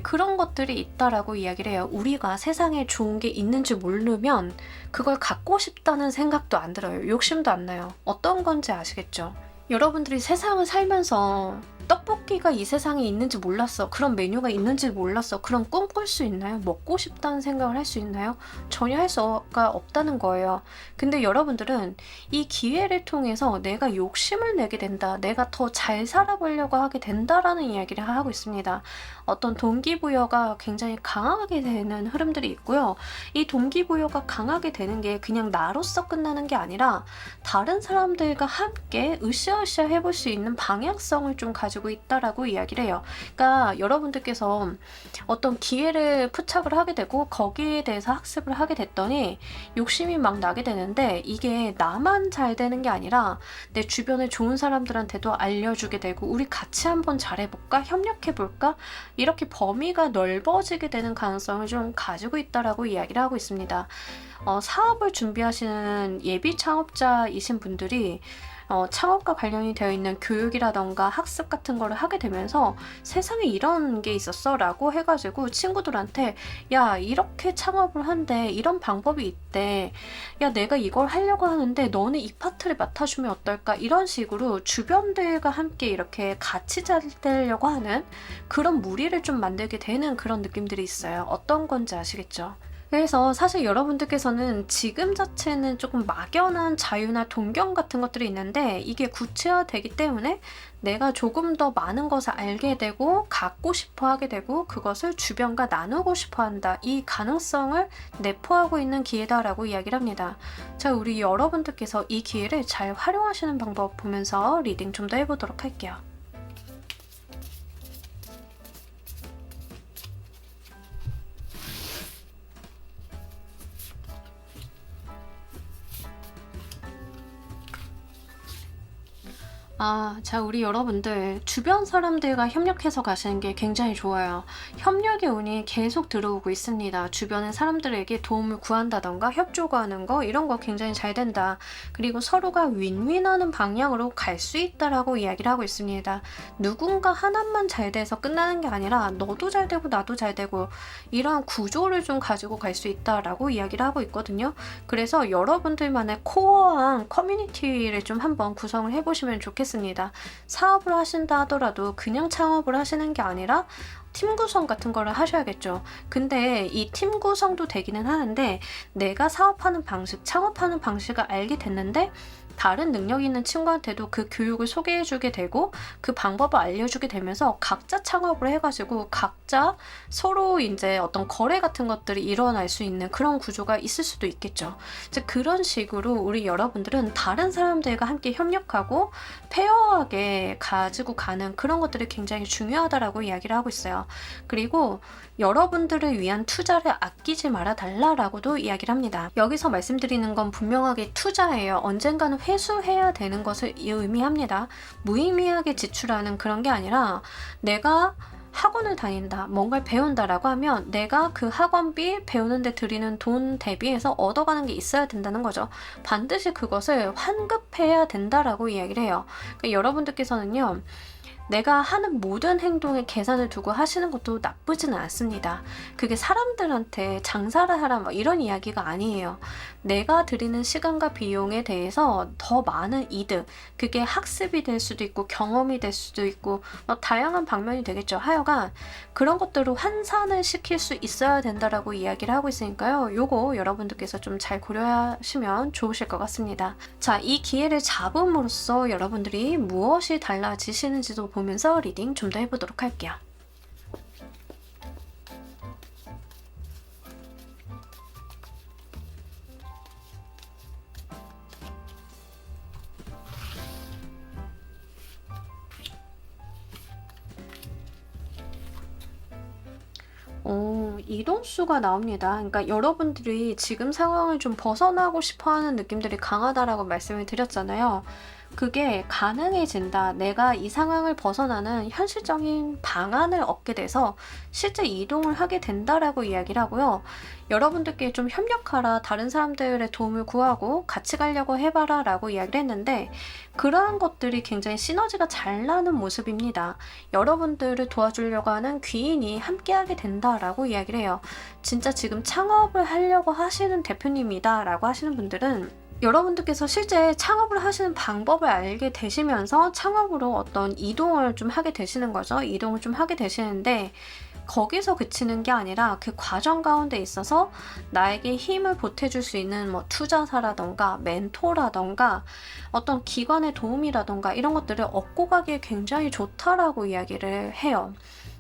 그런 것들이 있다라고 이야기를 해요. 우리가 세상에 좋은 게 있는지 모르면 그걸 갖고 싶다는 생각도 안 들어요. 욕심도 안 나요. 어떤 건지 아시겠죠? 여러분들이 세상을 살면서 떡볶이가 이 세상에 있는지 몰랐어. 그런 메뉴가 있는지 몰랐어. 그럼 꿈꿀 수 있나요? 먹고 싶다는 생각을 할 수 있나요? 전혀 할 수가 없다는 거예요. 근데 여러분들은 이 기회를 통해서 내가 욕심을 내게 된다. 내가 더 잘 살아보려고 하게 된다라는 이야기를 하고 있습니다. 어떤 동기부여가 굉장히 강하게 되는 흐름들이 있고요. 이 동기부여가 강하게 되는 게 그냥 나로서 끝나는 게 아니라 다른 사람들과 함께 으쌰으쌰 해볼 수 있는 방향성을 좀 가지고 있다라고 이야기를 해요. 그러니까 여러분들께서 어떤 기회를 포착을 하게 되고 거기에 대해서 학습을 하게 됐더니 욕심이 막 나게 되는데 이게 나만 잘 되는 게 아니라 내 주변에 좋은 사람들한테도 알려주게 되고 우리 같이 한번 잘해볼까? 협력해볼까? 이렇게 범위가 넓어지게 되는 가능성을 좀 가지고 있다라고 이야기를 하고 있습니다. 사업을 준비하시는 예비 창업자이신 분들이 창업과 관련이 되어 있는 교육이라던가 학습 같은 거를 하게 되면서 세상에 이런 게 있었어 라고 해가지고 친구들한테 야 이렇게 창업을 한대 이런 방법이 있대 야 내가 이걸 하려고 하는데 너는 이 파트를 맡아주면 어떨까 이런 식으로 주변들과 함께 이렇게 같이 잘 되려고 하는 그런 무리를 좀 만들게 되는 그런 느낌들이 있어요. 어떤 건지 아시겠죠? 그래서 사실 여러분들께서는 지금 자체는 조금 막연한 자유나 동경 같은 것들이 있는데 이게 구체화되기 때문에 내가 조금 더 많은 것을 알게 되고 갖고 싶어 하게 되고 그것을 주변과 나누고 싶어 한다. 이 가능성을 내포하고 있는 기회다라고 이야기를 합니다. 자, 우리 여러분들께서 이 기회를 잘 활용하시는 방법 보면서 리딩 좀 더 해보도록 할게요. 자, 우리 여러분들 주변 사람들과 협력해서 가시는 게 굉장히 좋아요. 협력의 운이 계속 들어오고 있습니다. 주변의 사람들에게 도움을 구한다던가 협조하는 거 이런 거 굉장히 잘 된다. 그리고 서로가 윈윈하는 방향으로 갈 수 있다라고 이야기를 하고 있습니다. 누군가 하나만 잘 돼서 끝나는 게 아니라 너도 잘 되고 나도 잘 되고 이런 구조를 좀 가지고 갈 수 있다라고 이야기를 하고 있거든요. 그래서 여러분들만의 코어한 커뮤니티를 좀 한번 구성을 해보시면 좋겠습니다. 사업을 하신다 하더라도 그냥 창업을 하시는 게 아니라 팀 구성 같은 거를 하셔야겠죠. 근데 이 팀 구성도 되기는 하는데 내가 사업하는 방식, 창업하는 방식을 알게 됐는데 다른 능력 있는 친구한테도 그 교육을 소개해주게 되고 그 방법을 알려주게 되면서 각자 창업을 해가지고 각자 서로 이제 어떤 거래 같은 것들이 일어날 수 있는 그런 구조가 있을 수도 있겠죠. 이제 그런 식으로 우리 여러분들은 다른 사람들과 함께 협력하고 페어하게 가지고 가는 그런 것들이 굉장히 중요하다라고 이야기를 하고 있어요. 그리고 여러분들을 위한 투자를 아끼지 말아 달라라고도 이야기를 합니다. 여기서 말씀드리는 건 분명하게 투자예요. 언젠가는 회수해야 되는 것을 의미합니다. 무의미하게 지출하는 그런 게 아니라 내가 학원을 다닌다, 뭔가를 배운다라고 하면 내가 그 학원비 배우는데 들이는 돈 대비해서 얻어가는 게 있어야 된다는 거죠. 반드시 그것을 환급해야 된다라고 이야기를 해요. 그러니까 여러분들께서는요. 내가 하는 모든 행동에 계산을 두고 하시는 것도 나쁘지는 않습니다. 그게 사람들한테 장사를 하라 뭐 이런 이야기가 아니에요. 내가 들이는 시간과 비용에 대해서 더 많은 이득, 그게 학습이 될 수도 있고 경험이 될 수도 있고 다양한 방면이 되겠죠. 하여간 그런 것들로 환산을 시킬 수 있어야 된다라고 이야기를 하고 있으니까요. 요거 여러분들께서 좀 잘 고려하시면 좋으실 것 같습니다. 자, 이 기회를 잡음으로써 여러분들이 무엇이 달라지시는지도 보면서 리딩 좀 더 해보도록 할게요. 이동수가 나옵니다. 그러니까 여러분들이 지금 상황을 좀 벗어나고 싶어하는 느낌들이 강하다라고 말씀을 드렸잖아요. 그게 가능해진다. 내가 이 상황을 벗어나는 현실적인 방안을 얻게 돼서 실제 이동을 하게 된다라고 이야기를 하고요. 여러분들께 좀 협력하라, 다른 사람들의 도움을 구하고 같이 가려고 해봐라 라고 이야기를 했는데 그러한 것들이 굉장히 시너지가 잘 나는 모습입니다. 여러분들을 도와주려고 하는 귀인이 함께하게 된다라고 이야기를 해요. 진짜 지금 창업을 하려고 하시는 대표님이다 라고 하시는 분들은 여러분들께서 실제 창업을 하시는 방법을 알게 되시면서 창업으로 어떤 이동을 좀 하게 되시는 거죠. 이동을 좀 하게 되시는데 거기서 그치는 게 아니라 그 과정 가운데 있어서 나에게 힘을 보태줄 수 있는 뭐 투자사라던가 멘토라던가 어떤 기관의 도움이라던가 이런 것들을 얻고 가기에 굉장히 좋다라고 이야기를 해요.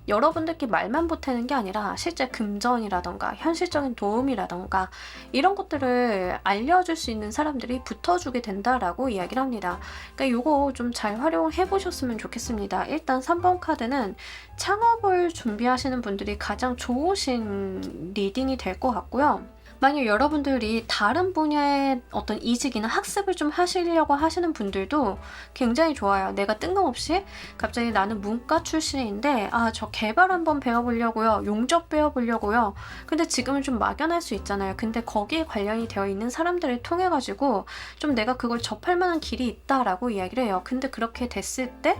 여러분들께 말만 보태는 게 아니라 실제 금전이라던가 현실적인 도움이라던가 이런 것들을 알려줄 수 있는 사람들이 붙어주게 된다라고 이야기를 합니다. 그러니까 이거 좀 잘 활용해 보셨으면 좋겠습니다. 일단 3번 카드는 창업을 준비하시는 분들이 가장 좋으신 리딩이 될 것 같고요. 만약 여러분들이 다른 분야의 어떤 이직이나 학습을 좀 하시려고 하시는 분들도 굉장히 좋아요. 내가 뜬금없이 갑자기 나는 문과 출신인데 저 개발 한번 배워보려고요. 용접 배워보려고요. 근데 지금은 좀 막연할 수 있잖아요. 근데 거기에 관련이 되어 있는 사람들을 통해 가지고 좀 내가 그걸 접할 만한 길이 있다라고 이야기를 해요. 근데 그렇게 됐을 때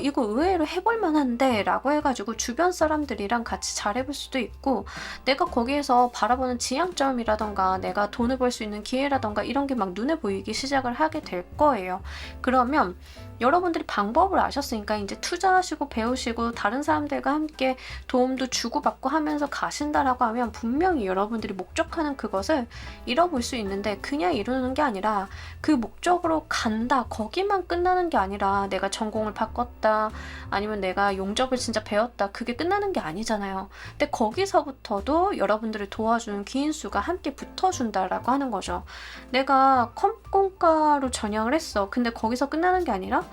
이거 의외로 해볼 만한데 라고 해가지고 주변 사람들이랑 같이 잘해볼 수도 있고 내가 거기에서 바라보는 지향점이 장점이라던가 내가 돈을 벌 수 있는 기회라던가 이런 게 막 눈에 보이기 시작을 하게 될 거예요. 그러면 여러분들이 방법을 아셨으니까 이제 투자하시고 배우시고 다른 사람들과 함께 도움도 주고받고 하면서 가신다라고 하면 분명히 여러분들이 목적하는 그것을 이뤄볼 수 있는데, 그냥 이루는 게 아니라 그 목적으로 간다, 거기만 끝나는 게 아니라 내가 전공을 바꿨다, 아니면 내가 용접을 진짜 배웠다, 그게 끝나는 게 아니잖아요. 근데 거기서부터도 여러분들을 도와주는 기인수가 함께 붙어준다라고 하는 거죠. 내가 컴공과로 전향을 했어. 근데 거기서 끝나는 게 아니라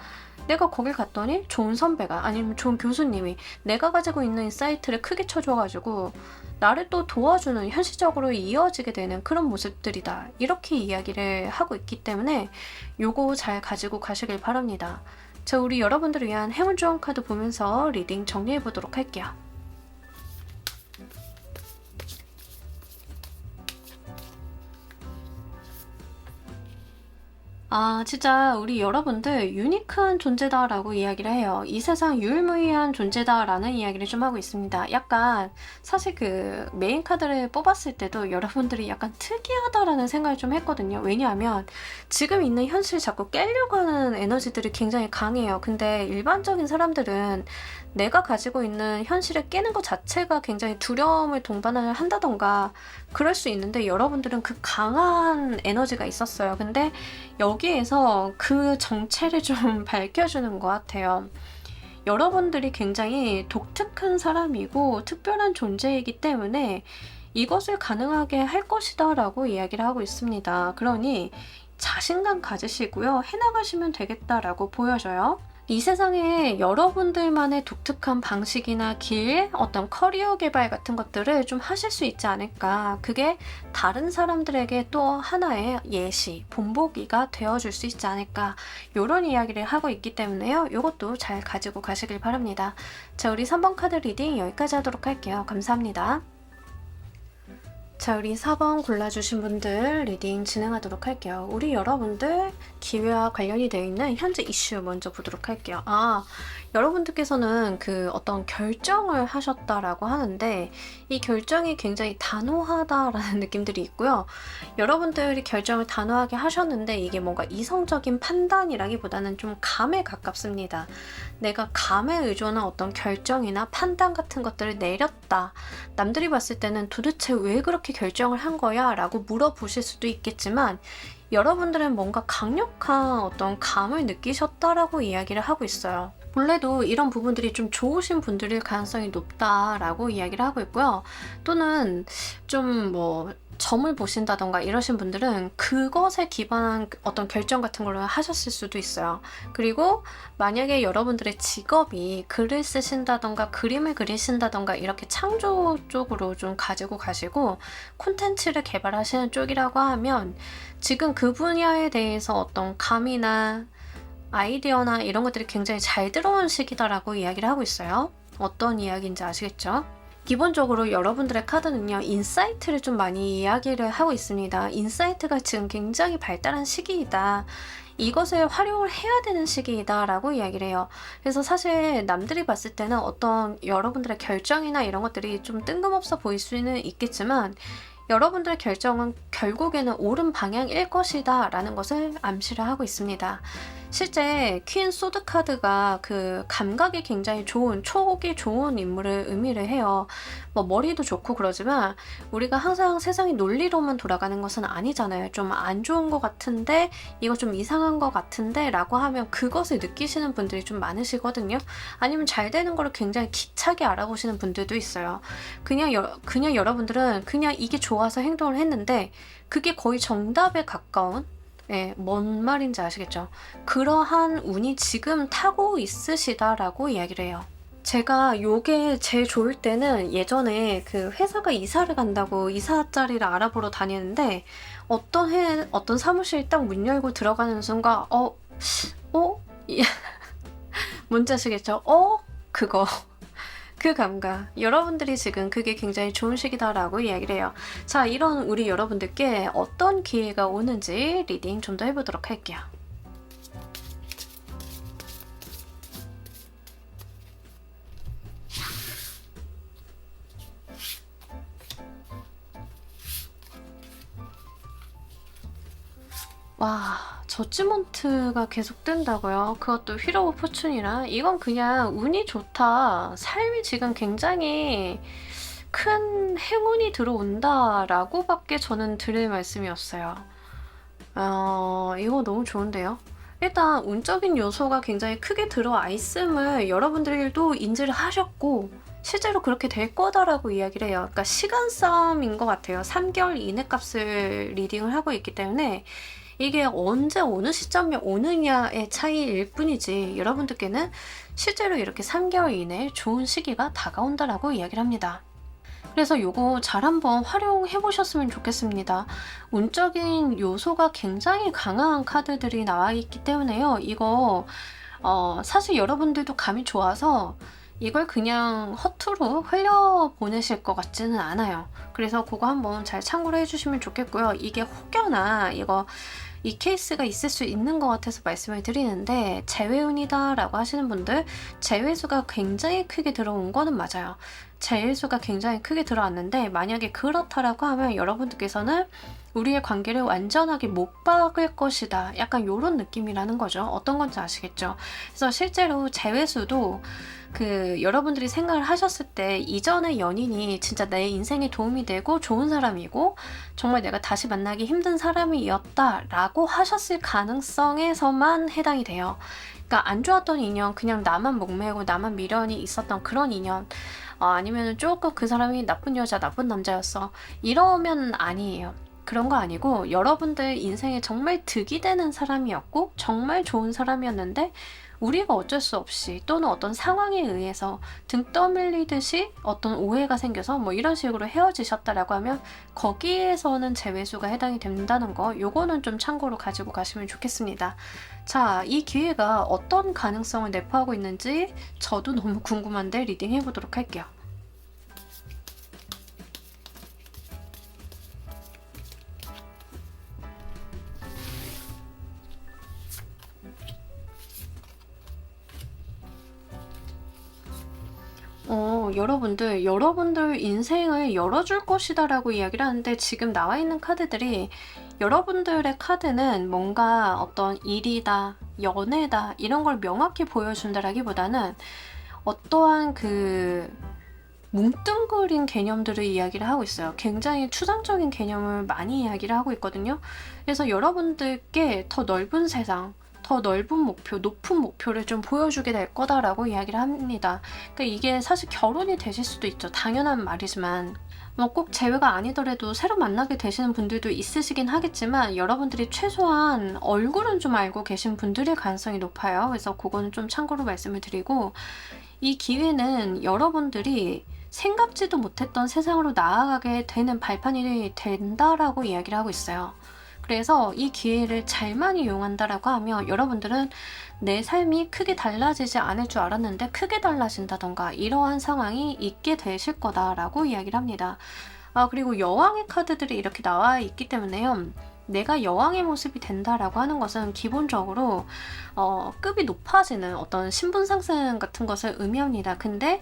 내가 거길 갔더니 좋은 선배가, 아니면 좋은 교수님이 내가 가지고 있는 인사이트를 크게 쳐줘가지고 나를 또 도와주는, 현실적으로 이어지게 되는 그런 모습들이다, 이렇게 이야기를 하고 있기 때문에 요거 잘 가지고 가시길 바랍니다. 자, 우리 여러분들을 위한 행운 조언 카드 보면서 리딩 정리해 보도록 할게요. 진짜 우리 여러분들 유니크한 존재다라고 이야기를 해요. 이 세상 유일무이한 존재다라는 이야기를 좀 하고 있습니다. 약간 사실 그 메인 카드를 뽑았을 때도 여러분들이 약간 특이하다라는 생각을 좀 했거든요. 왜냐하면 지금 있는 현실을 자꾸 깨려고 하는 에너지들이 굉장히 강해요. 근데 일반적인 사람들은 내가 가지고 있는 현실을 깨는 것 자체가 굉장히 두려움을 동반을 한다던가 그럴 수 있는데, 여러분들은 그 강한 에너지가 있었어요. 근데 여기에서 그 정체를 좀 밝혀주는 것 같아요. 여러분들이 굉장히 독특한 사람이고 특별한 존재이기 때문에 이것을 가능하게 할 것이다 라고 이야기를 하고 있습니다. 그러니 자신감 가지시고요, 해나가시면 되겠다라고 보여져요. 이 세상에 여러분들만의 독특한 방식이나 길, 어떤 커리어 개발 같은 것들을 좀 하실 수 있지 않을까. 그게 다른 사람들에게 또 하나의 예시, 본보기가 되어줄 수 있지 않을까. 이런 이야기를 하고 있기 때문에요. 이것도 잘 가지고 가시길 바랍니다. 자, 우리 3번 카드 리딩 여기까지 하도록 할게요. 감사합니다. 자, 우리 4번 골라주신 분들 리딩 진행하도록 할게요. 우리 여러분들 기회와 관련이 되어 있는 현재 이슈 먼저 보도록 할게요. 여러분들께서는 그 어떤 결정을 하셨다라고 하는데 이 결정이 굉장히 단호하다라는 느낌들이 있고요. 여러분들이 결정을 단호하게 하셨는데 이게 뭔가 이성적인 판단이라기보다는 좀 감에 가깝습니다. 내가 감에 의존한 어떤 결정이나 판단 같은 것들을 내렸다. 남들이 봤을 때는 도대체 왜 그렇게 결정을 한 거야? 라고 물어보실 수도 있겠지만, 여러분들은 뭔가 강력한 어떤 감을 느끼셨다라고 이야기를 하고 있어요. 본래도 이런 부분들이 좀 좋으신 분들일 가능성이 높다라고 이야기를 하고 있고요. 또는 좀 점을 보신다던가 이러신 분들은 그것에 기반한 어떤 결정 같은 걸 하셨을 수도 있어요. 그리고 만약에 여러분들의 직업이 글을 쓰신다던가 그림을 그리신다던가 이렇게 창조 쪽으로 좀 가지고 가시고 콘텐츠를 개발하시는 쪽이라고 하면 지금 그 분야에 대해서 어떤 감이나 아이디어나 이런 것들이 굉장히 잘 들어온 시기다라고 이야기를 하고 있어요. 어떤 이야기인지 아시겠죠? 기본적으로 여러분들의 카드는요, 인사이트를 좀 많이 이야기를 하고 있습니다. 인사이트가 지금 굉장히 발달한 시기이다. 이것을 활용을 해야 되는 시기이다 라고 이야기를 해요. 그래서 사실 남들이 봤을 때는 어떤 여러분들의 결정이나 이런 것들이 좀 뜬금없어 보일 수는 있겠지만, 여러분들의 결정은 결국에는 옳은 방향일 것이다 라는 것을 암시를 하고 있습니다. 실제 퀸 소드 카드가 그 감각이 굉장히 좋은, 촉이 좋은 인물을 의미를 해요. 머리도 좋고 그러지만 우리가 항상 세상이 논리로만 돌아가는 것은 아니잖아요. 좀 안 좋은 것 같은데, 이거 좀 이상한 것 같은데 라고 하면 그것을 느끼시는 분들이 좀 많으시거든요. 아니면 잘 되는 거를 굉장히 기차게 알아보시는 분들도 있어요. 그냥 여러분들은 그냥 이게 좋아서 행동을 했는데 그게 거의 정답에 가까운, 뭔 말인지 아시겠죠? 그러한 운이 지금 타고 있으시다라고 이야기를 해요. 제가 요게 제일 좋을 때는 예전에 그 회사가 이사를 간다고 이사 자리를 알아보러 다니는데 어떤 사무실 딱 문 열고 들어가는 순간 뭔지 아시겠죠? 그거. 그 감각, 여러분들이 지금 그게 굉장히 좋은 시기다라고 이야기를 해요. 자, 이런 우리 여러분들께 어떤 기회가 오는지 리딩 좀 더 해보도록 할게요. 와, 저지먼트가 계속 뜬다고요? 그것도 휠 오브 포춘이라? 이건 그냥 운이 좋다. 삶이 지금 굉장히 큰 행운이 들어온다라고 밖에 저는 드릴 말씀이었어요. 이거 너무 좋은데요? 일단 운적인 요소가 굉장히 크게 들어와 있음을 여러분들도 인지를 하셨고 실제로 그렇게 될 거다라고 이야기를 해요. 그러니까 시간 싸움인 것 같아요. 3개월 이내 값을 리딩을 하고 있기 때문에 이게 언제 어느 시점에 오느냐의 차이일 뿐이지 여러분들께는 실제로 이렇게 3개월 이내에 좋은 시기가 다가온다라고 이야기를 합니다. 그래서 요거 잘 한번 활용해 보셨으면 좋겠습니다. 운적인 요소가 굉장히 강한 카드들이 나와 있기 때문에요. 이거 사실 여러분들도 감이 좋아서 이걸 그냥 허투루 흘려보내실 것 같지는 않아요. 그래서 그거 한번 잘 참고를 해주시면 좋겠고요. 이게 혹여나 이 케이스가 있을 수 있는 것 같아서 말씀을 드리는데 재회운이다 라고 하시는 분들 재회수가 굉장히 크게 들어온 거는 맞아요. 재회수가 굉장히 크게 들어왔는데 만약에 그렇다라고 하면 여러분들께서는 우리의 관계를 완전하게 못 박을 것이다. 약간 이런 느낌이라는 거죠. 어떤 건지 아시겠죠? 그래서 실제로 재회수도 여러분들이 생각을 하셨을 때 이전의 연인이 진짜 내 인생에 도움이 되고 좋은 사람이고 정말 내가 다시 만나기 힘든 사람이었다라고 하셨을 가능성에서만 해당이 돼요. 그러니까 안 좋았던 인연, 그냥 나만 목매고 나만 미련이 있었던 그런 인연, 아니면 조금 그 사람이 나쁜 여자, 나쁜 남자였어. 이러면 아니에요. 그런 거 아니고 여러분들 인생에 정말 득이 되는 사람이었고 정말 좋은 사람이었는데 우리가 어쩔 수 없이 또는 어떤 상황에 의해서 등 떠밀리듯이 어떤 오해가 생겨서 뭐 이런 식으로 헤어지셨다라고 하면 거기에서는 재회수가 해당이 된다는 거 요거는 좀 참고로 가지고 가시면 좋겠습니다. 자, 이 기회가 어떤 가능성을 내포하고 있는지 저도 너무 궁금한데 리딩 해보도록 할게요. 여러분들 인생을 열어줄 것이다 라고 이야기를 하는데 지금 나와 있는 카드들이 여러분들의 카드는 뭔가 어떤 일이다, 연애다 이런 걸 명확히 보여준다라기보다는 어떠한 뭉뚱그린 개념들을 이야기를 하고 있어요. 굉장히 추상적인 개념을 많이 이야기를 하고 있거든요. 그래서 여러분들께 더 넓은 세상, 더 넓은 목표, 높은 목표를 좀 보여주게 될 거다라고 이야기를 합니다. 그러니까 이게 사실 결혼이 되실 수도 있죠. 당연한 말이지만 뭐 꼭 재회가 아니더라도 새로 만나게 되시는 분들도 있으시긴 하겠지만 여러분들이 최소한 얼굴은 좀 알고 계신 분들의 가능성이 높아요. 그래서 그거는 좀 참고로 말씀을 드리고 이 기회는 여러분들이 생각지도 못했던 세상으로 나아가게 되는 발판이 된다라고 이야기를 하고 있어요. 그래서 이 기회를 잘만 이용한다라고 하면 여러분들은 내 삶이 크게 달라지지 않을 줄 알았는데 크게 달라진다던가 이러한 상황이 있게 되실 거다라고 이야기를 합니다. 그리고 여왕의 카드들이 이렇게 나와 있기 때문에요. 내가 여왕의 모습이 된다라고 하는 것은 기본적으로 급이 높아지는 어떤 신분 상승 같은 것을 의미합니다. 근데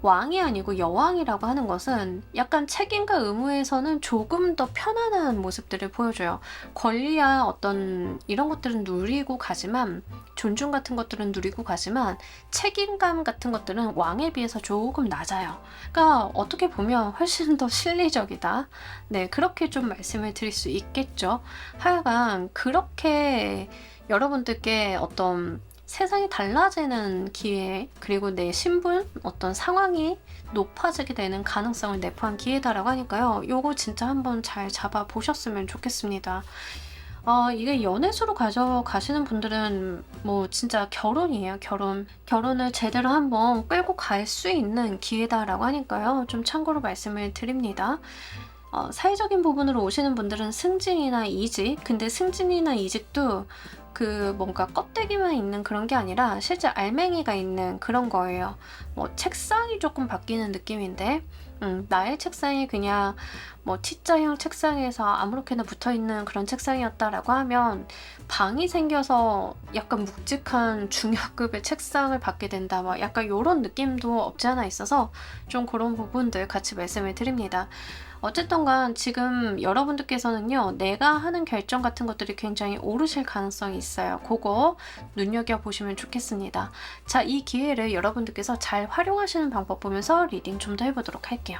왕이 아니고 여왕이라고 하는 것은 약간 책임과 의무에서는 조금 더 편안한 모습들을 보여줘요. 권리야 어떤 이런 것들은 누리고 가지만 존중 같은 것들은 누리고 가지만 책임감 같은 것들은 왕에 비해서 조금 낮아요. 그러니까 어떻게 보면 훨씬 더 실리적이다. 네, 그렇게 좀 말씀을 드릴 수 있겠죠. 하여간 그렇게 여러분들께 어떤 세상이 달라지는 기회, 그리고 내 신분, 어떤 상황이 높아지게 되는 가능성을 내포한 기회다라고 하니까요. 요거 진짜 한번 잘 잡아보셨으면 좋겠습니다. 이게 연애수로 가져가시는 분들은 뭐 진짜 결혼이에요. 결혼을 제대로 한번 끌고 갈 수 있는 기회다라고 하니까요. 좀 참고로 말씀을 드립니다. 사회적인 부분으로 오시는 분들은 승진이나 이직, 근데 승진이나 이직도 뭔가 껍데기만 있는 그런 게 아니라 실제 알맹이가 있는 그런 거예요. 뭐 책상이 조금 바뀌는 느낌인데 나의 책상이 그냥 뭐 T자형 책상에서 아무렇게나 붙어있는 그런 책상이었다라고 하면 방이 생겨서 약간 묵직한 중요급의 책상을 받게 된다. 막 약간 이런 느낌도 없지 않아 있어서 좀 그런 부분들 같이 말씀을 드립니다. 어쨌든 간 지금 여러분들께서는요, 내가 하는 결정 같은 것들이 굉장히 오르실 가능성이 있어요. 그거 눈여겨보시면 좋겠습니다. 자, 이 기회를 여러분들께서 잘 활용하시는 방법 보면서 리딩 좀 더 해보도록 할게요.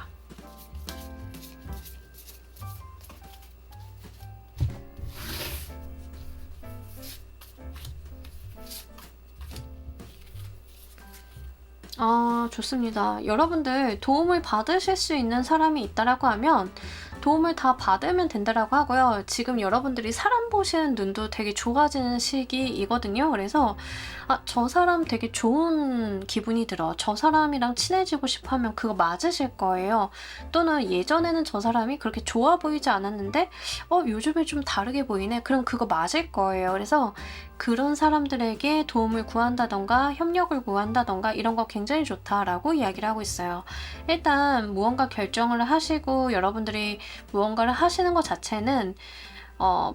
좋습니다. 여러분들 도움을 받으실 수 있는 사람이 있다라고 하면 도움을 다 받으면 된다라고 하고요. 지금 여러분들이 사람 보시는 눈도 되게 좋아지는 시기이거든요. 그래서 저 사람 되게 좋은 기분이 들어. 저 사람이랑 친해지고 싶어 하면 그거 맞으실 거예요. 또는 예전에는 저 사람이 그렇게 좋아 보이지 않았는데 요즘에 좀 다르게 보이네. 그럼 그거 맞을 거예요. 그래서 그런 사람들에게 도움을 구한다던가 협력을 구한다던가 이런 거 굉장히 좋다라고 이야기를 하고 있어요. 일단 무언가 결정을 하시고 여러분들이 무언가를 하시는 것 자체는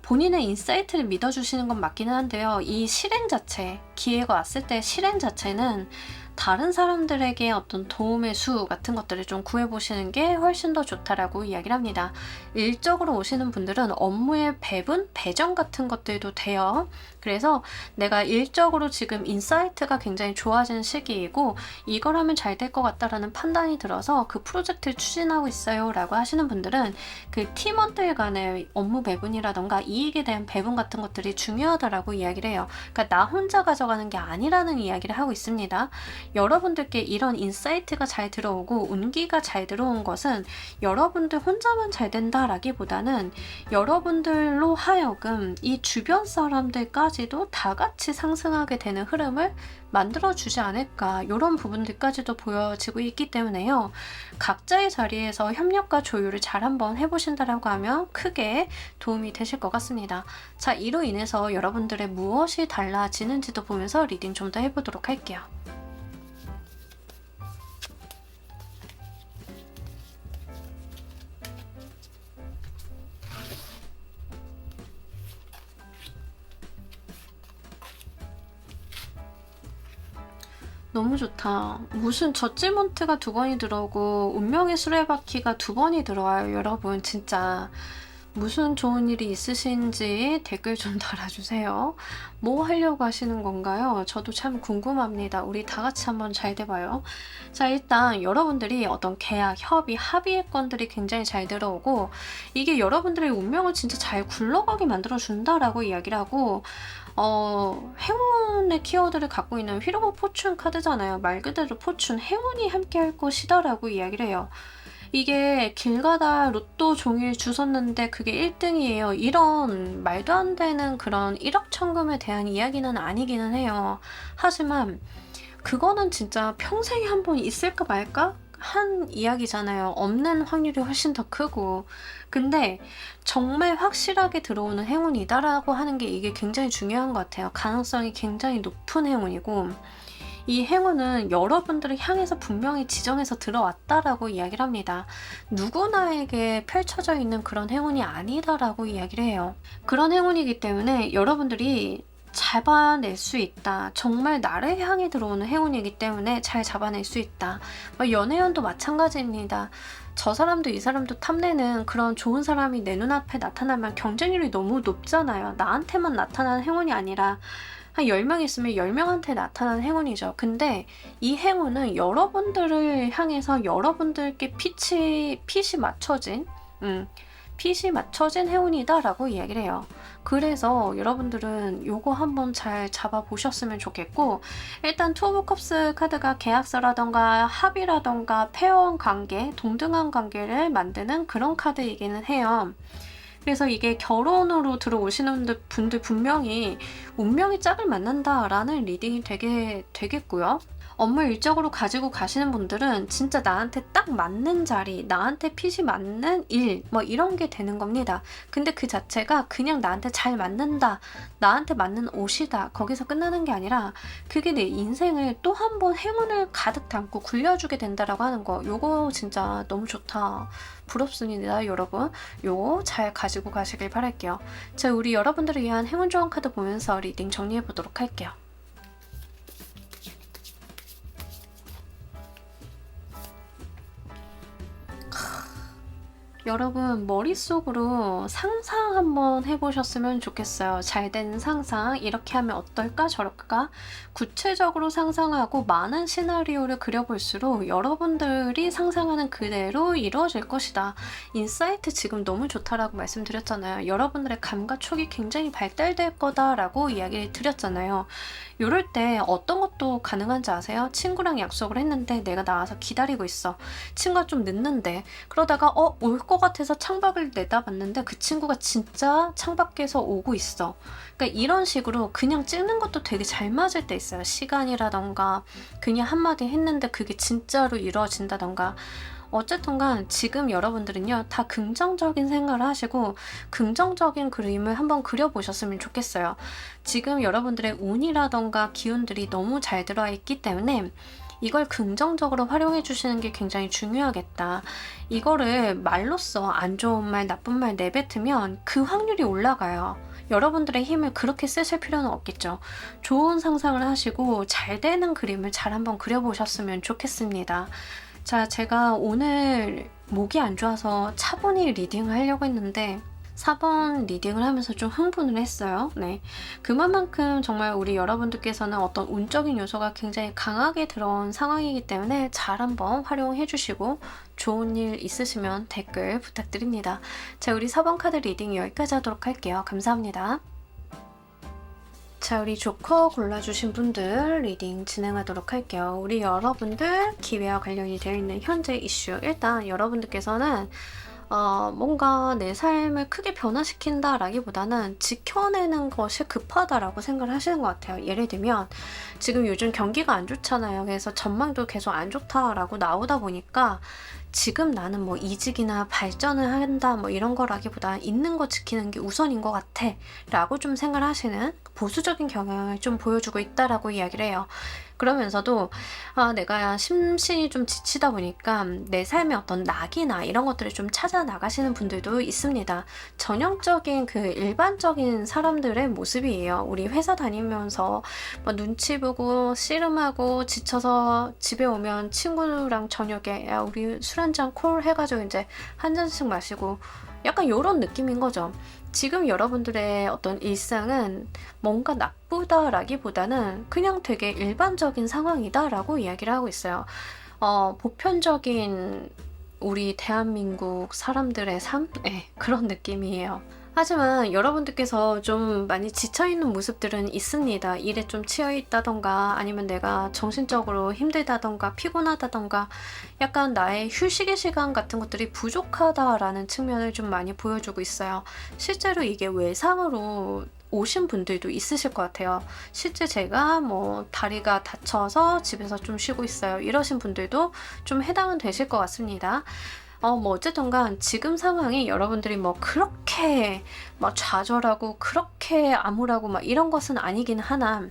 본인의 인사이트를 믿어주시는 건 맞기는 한데요. 이 실행 자체, 기회가 왔을 때 실행 자체는 다른 사람들에게 어떤 도움의 수 같은 것들을 좀 구해보시는 게 훨씬 더 좋다라고 이야기를 합니다. 일적으로 오시는 분들은 업무의 배분, 배정 같은 것들도 돼요. 그래서 내가 일적으로 지금 인사이트가 굉장히 좋아지는 시기이고 이걸 하면 잘 될 것 같다라는 판단이 들어서 그 프로젝트를 추진하고 있어요 라고 하시는 분들은 그 팀원들 간의 업무 배분이라던가 이익에 대한 배분 같은 것들이 중요하다라고 이야기를 해요. 그러니까 나 혼자 가져가는 게 아니라는 이야기를 하고 있습니다. 여러분들께 이런 인사이트가 잘 들어오고 운기가 잘 들어온 것은 여러분들 혼자만 잘 된다라기보다는 여러분들로 하여금 이 주변 사람들까지도 다 같이 상승하게 되는 흐름을 만들어주지 않을까, 이런 부분들까지도 보여지고 있기 때문에요. 각자의 자리에서 협력과 조율을 잘 한번 해보신다라고 하면 크게 도움이 되실 것 같습니다. 자, 이로 인해서 여러분들의 무엇이 달라지는지도 보면서 리딩 좀 더 해보도록 할게요. 너무 좋다. 무슨 저지먼트가 2번이 들어오고 운명의 수레바퀴가 2번이 들어와요. 여러분 진짜 무슨 좋은 일이 있으신지 댓글 좀 달아주세요. 뭐 하려고 하시는 건가요? 저도 참 궁금합니다. 우리 다 같이 한번 잘 돼봐요. 자, 일단 여러분들이 어떤 계약, 협의, 합의의 건들이 굉장히 잘 들어오고 이게 여러분들의 운명을 진짜 잘 굴러가게 만들어준다라고 이야기를 하고 행운의 키워드를 갖고 있는 휠 오브 포춘 카드잖아요. 말 그대로 포춘, 행운이 함께 할 것이다라고 이야기를 해요. 이게 길 가다 로또 종이를 주웠는데 그게 1등이에요. 이런 말도 안 되는 그런 일확천금에 대한 이야기는 아니기는 해요. 하지만 그거는 진짜 평생에 한 번 있을까 말까? 한 이야기잖아요. 없는 확률이 훨씬 더 크고. 근데 정말 확실하게 들어오는 행운이다라고 하는 게 이게 굉장히 중요한 것 같아요. 가능성이 굉장히 높은 행운이고 이 행운은 여러분들을 향해서 분명히 지정해서 들어왔다라고 이야기를 합니다. 누구나에게 펼쳐져 있는 그런 행운이 아니다라고 이야기를 해요. 그런 행운이기 때문에 여러분들이 잡아낼 수 있다. 정말 나를 향해 들어오는 행운이기 때문에 잘 잡아낼 수 있다. 연애운도 마찬가지입니다. 저 사람도 이 사람도 탐내는 그런 좋은 사람이 내 눈앞에 나타나면 경쟁률이 너무 높잖아요. 나한테만 나타나는 행운이 아니라 한 10명 있으면 10명한테 나타나는 행운이죠. 근데 이 행운은 여러분들을 향해서 여러분들께 핏이 맞춰진 행운이다라고 이야기를 해요. 그래서 여러분들은 요거 한번 잘 잡아보셨으면 좋겠고 일단 투 오브 컵스 카드가 계약서라던가 합의라던가 페어한 관계, 동등한 관계를 만드는 그런 카드이기는 해요. 그래서 이게 결혼으로 들어오시는 분들 분명히 운명의 짝을 만난다라는 리딩이 되겠고요. 업무 일적으로 가지고 가시는 분들은 진짜 나한테 딱 맞는 자리, 나한테 핏이 맞는 일, 이런 게 되는 겁니다. 근데 그 자체가 그냥 나한테 잘 맞는다, 나한테 맞는 옷이다, 거기서 끝나는 게 아니라 그게 내 인생을 또 한 번 행운을 가득 담고 굴려주게 된다라고 하는 거, 요거 진짜 너무 좋다. 부럽습니다, 여러분. 요거 잘 가지고 가시길 바랄게요. 자, 우리 여러분들을 위한 행운 조언 카드 보면서 리딩 정리해 보도록 할게요. 여러분 머릿속으로 상상 한번 해보셨으면 좋겠어요. 잘 되는 상상, 이렇게 하면 어떨까 저럴까 구체적으로 상상하고 많은 시나리오를 그려볼수록 여러분들이 상상하는 그대로 이루어질 것이다. 인사이트 지금 너무 좋다라고 말씀드렸잖아요. 여러분들의 감과 촉이 굉장히 발달될 거다라고 이야기를 드렸잖아요. 이럴 때 어떤 것도 가능한지 아세요? 친구랑 약속을 했는데 내가 나와서 기다리고 있어. 친구가 좀 늦는데 그러다가 올 것 같아서 창밖을 내다봤는데 그 친구가 진짜 창밖에서 오고 있어. 그러니까 이런 식으로 그냥 찍는 것도 되게 잘 맞을 때 있어요. 시간이라던가 그냥 한마디 했는데 그게 진짜로 이루어진다던가. 어쨌든 간 지금 여러분들은요 다 긍정적인 생각을 하시고 긍정적인 그림을 한번 그려보셨으면 좋겠어요. 지금 여러분들의 운이라던가 기운들이 너무 잘 들어와 있기 때문에 이걸 긍정적으로 활용해 주시는 게 굉장히 중요하겠다. 이거를 말로써 안 좋은 말, 나쁜 말 내뱉으면 그 확률이 올라가요. 여러분들의 힘을 그렇게 쓰실 필요는 없겠죠. 좋은 상상을 하시고 잘 되는 그림을 잘 한번 그려보셨으면 좋겠습니다. 자, 제가 오늘 목이 안 좋아서 차분히 리딩을 하려고 했는데 4번 리딩을 하면서 좀 흥분을 했어요. 네. 그만큼 정말 우리 여러분들께서는 어떤 운적인 요소가 굉장히 강하게 들어온 상황이기 때문에 잘 한번 활용해 주시고 좋은 일 있으시면 댓글 부탁드립니다. 자, 우리 4번 카드 리딩 여기까지 하도록 할게요. 감사합니다. 자, 우리 조커 골라주신 분들 리딩 진행하도록 할게요. 우리 여러분들 기회와 관련이 되어 있는 현재 이슈. 일단 여러분들께서는 뭔가 내 삶을 크게 변화시킨다라기보다는 지켜내는 것이 급하다라고 생각을 하시는 것 같아요. 예를 들면 지금 요즘 경기가 안 좋잖아요. 그래서 전망도 계속 안 좋다라고 나오다 보니까 지금 나는 뭐 이직이나 발전을 한다 뭐 이런 거라기보다 있는 거 지키는 게 우선인 것 같아 라고 좀 생각을 하시는 보수적인 경향을 좀 보여주고 있다라고 이야기를 해요. 그러면서도 내가 심신이 좀 지치다 보니까 내 삶의 어떤 낙이나 이런 것들을 좀 찾아 나가시는 분들도 있습니다. 전형적인 그 일반적인 사람들의 모습이에요. 우리 회사 다니면서 뭐 눈치 보고 씨름하고 지쳐서 집에 오면 친구랑 저녁에 야 우리 술 한잔 콜 해가지고 이제 한 잔씩 마시고 약간 이런 느낌인 거죠. 지금 여러분들의 어떤 일상은 뭔가 나쁘다라기보다는 그냥 되게 일반적인 상황이다라고 이야기를 하고 있어요. 보편적인 우리 대한민국 사람들의 삶? 네, 그런 느낌이에요. 하지만 여러분들께서 좀 많이 지쳐있는 모습들은 있습니다. 일에 좀 치여있다던가 아니면 내가 정신적으로 힘들다던가 피곤하다던가 약간 나의 휴식의 시간 같은 것들이 부족하다라는 측면을 좀 많이 보여주고 있어요. 실제로 이게 외상으로 오신 분들도 있으실 것 같아요. 실제 제가 뭐 다리가 다쳐서 집에서 좀 쉬고 있어요. 이러신 분들도 좀 해당은 되실 것 같습니다. 뭐 어쨌든 간 지금 상황이 여러분들이 뭐 그렇게 막 좌절하고 그렇게 암울하고 막 이런 것은 아니긴 하나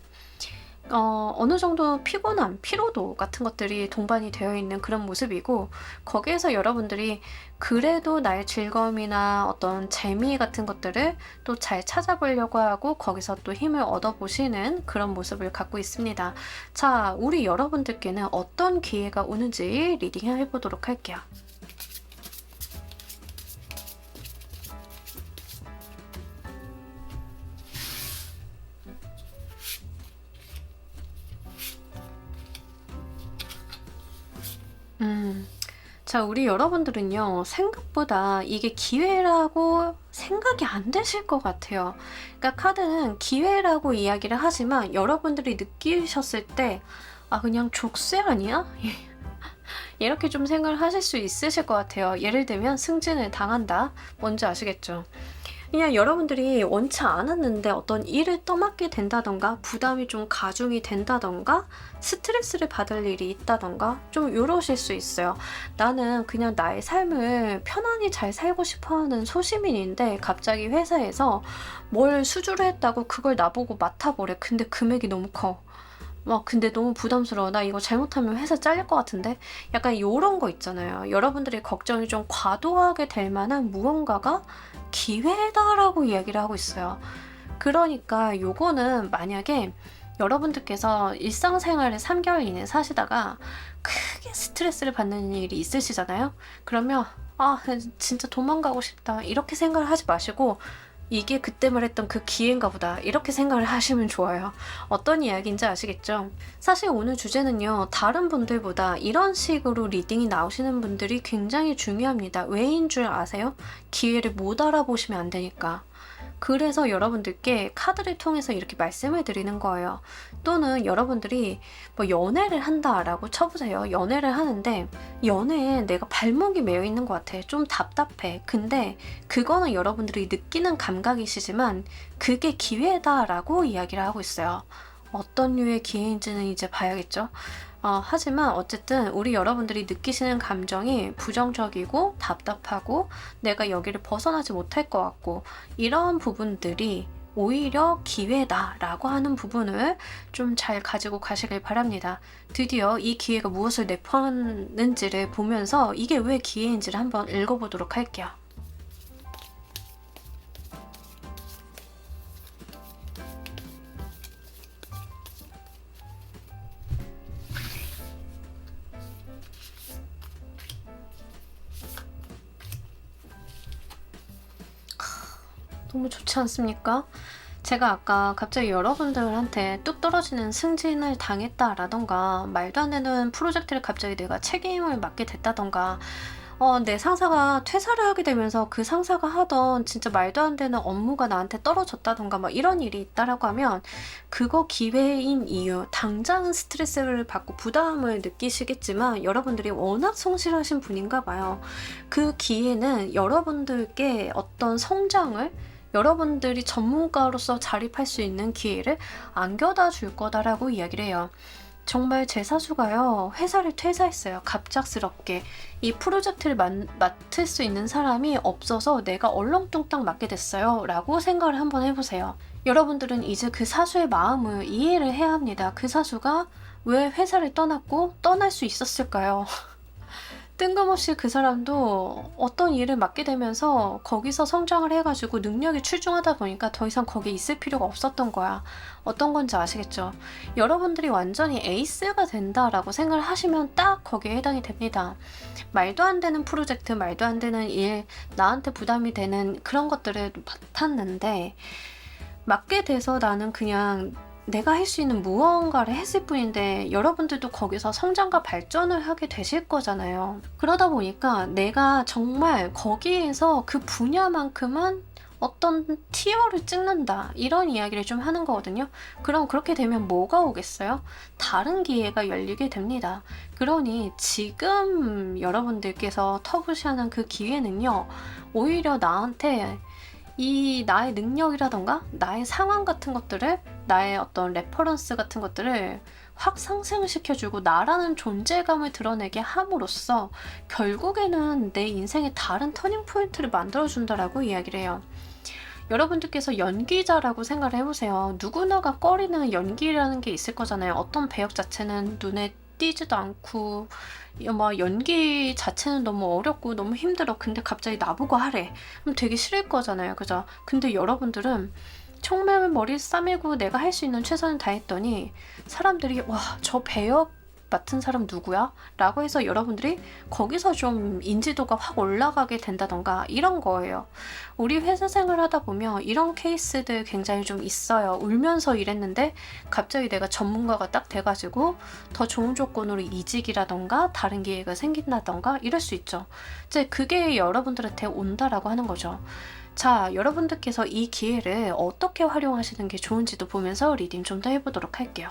어느 정도 피곤함, 피로도 같은 것들이 동반이 되어 있는 그런 모습이고 거기에서 여러분들이 그래도 나의 즐거움이나 어떤 재미 같은 것들을 또 잘 찾아보려고 하고 거기서 또 힘을 얻어보시는 그런 모습을 갖고 있습니다. 자, 우리 여러분들께는 어떤 기회가 오는지 리딩 해보도록 할게요. 자, 우리 여러분들은요, 생각보다 이게 기회라고 생각이 안 되실 것 같아요. 그러니까 카드는 기회라고 이야기를 하지만 여러분들이 느끼셨을 때, 그냥 족쇄 아니야? 이렇게 좀 생각을 하실 수 있으실 것 같아요. 예를 들면 승진을 당한다. 뭔지 아시겠죠? 그냥 여러분들이 원치 않았는데 어떤 일을 떠맡게 된다던가 부담이 좀 가중이 된다던가 스트레스를 받을 일이 있다던가 좀 이러실 수 있어요. 나는 그냥 나의 삶을 편안히 잘 살고 싶어하는 소시민인데 갑자기 회사에서 뭘 수주를 했다고 그걸 나보고 맡아보래. 근데 금액이 너무 커. 근데 너무 부담스러워. 나 이거 잘못하면 회사 잘릴 것 같은데? 약간 요런 거 있잖아요. 여러분들의 걱정이 좀 과도하게 될 만한 무언가가 기회다라고 이야기를 하고 있어요. 그러니까 요거는 만약에 여러분들께서 일상생활을 3개월 이내 사시다가 크게 스트레스를 받는 일이 있으시잖아요. 그러면 아, 진짜 도망가고 싶다. 이렇게 생각을 하지 마시고, 이게 그때 말했던 그 기회인가 보다. 이렇게 생각을 하시면 좋아요. 어떤 이야기인지 아시겠죠? 사실 오늘 주제는요, 다른 분들보다 이런 식으로 리딩이 나오시는 분들이 굉장히 중요합니다. 왜인 줄 아세요? 기회를 못 알아보시면 안 되니까. 그래서 여러분들께 카드를 통해서 이렇게 말씀을 드리는 거예요. 또는 여러분들이 뭐 연애를 한다라고 쳐보세요. 연애를 하는데 연애에 내가 발목이 매여 있는 것 같아. 좀 답답해. 근데 그거는 여러분들이 느끼는 감각이시지만 그게 기회다라고 이야기를 하고 있어요. 어떤 류의 기회인지는 이제 봐야겠죠. 하지만 어쨌든 우리 여러분들이 느끼시는 감정이 부정적이고 답답하고 내가 여기를 벗어나지 못할 것 같고 이런 부분들이 오히려 기회다라고 하는 부분을 좀 잘 가지고 가시길 바랍니다. 드디어 이 기회가 무엇을 내포하는지를 보면서 이게 왜 기회인지를 한번 읽어보도록 할게요. 너무 좋지 않습니까? 제가 아까 갑자기 여러분들한테 뚝 떨어지는 승진을 당했다라던가 말도 안 되는 프로젝트를 갑자기 내가 책임을 맡게 됐다던가 내 상사가 퇴사를 하게 되면서 그 상사가 하던 진짜 말도 안 되는 업무가 나한테 떨어졌다던가 막 이런 일이 있다라고 하면 그거 기회인 이유 당장은 스트레스를 받고 부담을 느끼시겠지만 여러분들이 워낙 성실하신 분인가 봐요. 그 기회는 여러분들께 어떤 성장을 여러분들이 전문가로서 자립할 수 있는 기회를 안겨다 줄 거다라고 이야기를 해요. 정말 제 사수가요, 회사를 퇴사했어요. 갑작스럽게. 이 프로젝트를 맡을 수 있는 사람이 없어서 내가 얼렁뚱땅 맡게 됐어요. 라고 생각을 한번 해보세요. 여러분들은 이제 그 사수의 마음을 이해를 해야 합니다. 그 사수가 왜 회사를 떠났고 떠날 수 있었을까요? 뜬금없이 그 사람도 어떤 일을 맡게 되면서 거기서 성장을 해가지고 능력이 출중하다 보니까 더 이상 거기에 있을 필요가 없었던 거야. 어떤 건지 아시겠죠? 여러분들이 완전히 에이스가 된다라고 생각을 하시면 딱 거기에 해당이 됩니다. 말도 안 되는 프로젝트, 말도 안 되는 일, 나한테 부담이 되는 그런 것들을 맡았는데 맡게 돼서 나는 그냥 내가 할 수 있는 무언가를 했을 뿐인데 여러분들도 거기서 성장과 발전을 하게 되실 거잖아요. 그러다 보니까 내가 정말 거기에서 그 분야만큼은 어떤 티어를 찍는다 이런 이야기를 좀 하는 거거든요. 그럼 그렇게 되면 뭐가 오겠어요? 다른 기회가 열리게 됩니다. 그러니 지금 여러분들께서 터부시하는 그 기회는요, 오히려 나한테 이 나의 능력이라던가 나의 상황 같은 것들을, 나의 어떤 레퍼런스 같은 것들을 확 상승시켜주고 나라는 존재감을 드러내게 함으로써 결국에는 내 인생의 다른 터닝 포인트를 만들어준다라고 이야기를 해요. 여러분들께서 연기자라고 생각을 해보세요. 누구나가 꺼리는 연기라는 게 있을 거잖아요. 어떤 배역 자체는 눈에 띄지도 않고 막 연기 자체는 너무 어렵고 너무 힘들어. 근데 갑자기 나보고 하래. 그럼 되게 싫을 거잖아요. 그죠? 근데 여러분들은 정말 머리 싸매고 내가 할 수 있는 최선을 다했더니 사람들이 와, 저 배역 맡은 사람 누구야? 라고 해서 여러분들이 거기서 좀 인지도가 확 올라가게 된다던가 이런 거예요. 우리 회사 생활 하다 보면 이런 케이스들 굉장히 좀 있어요. 울면서 일했는데 갑자기 내가 전문가가 딱 돼가지고 더 좋은 조건으로 이직이라던가 다른 기회가 생긴다던가 이럴 수 있죠. 이제 그게 여러분들한테 온다라고 하는 거죠. 자, 여러분들께서 이 기회를 어떻게 활용하시는 게 좋은지도 보면서 리딩 좀 더 해보도록 할게요.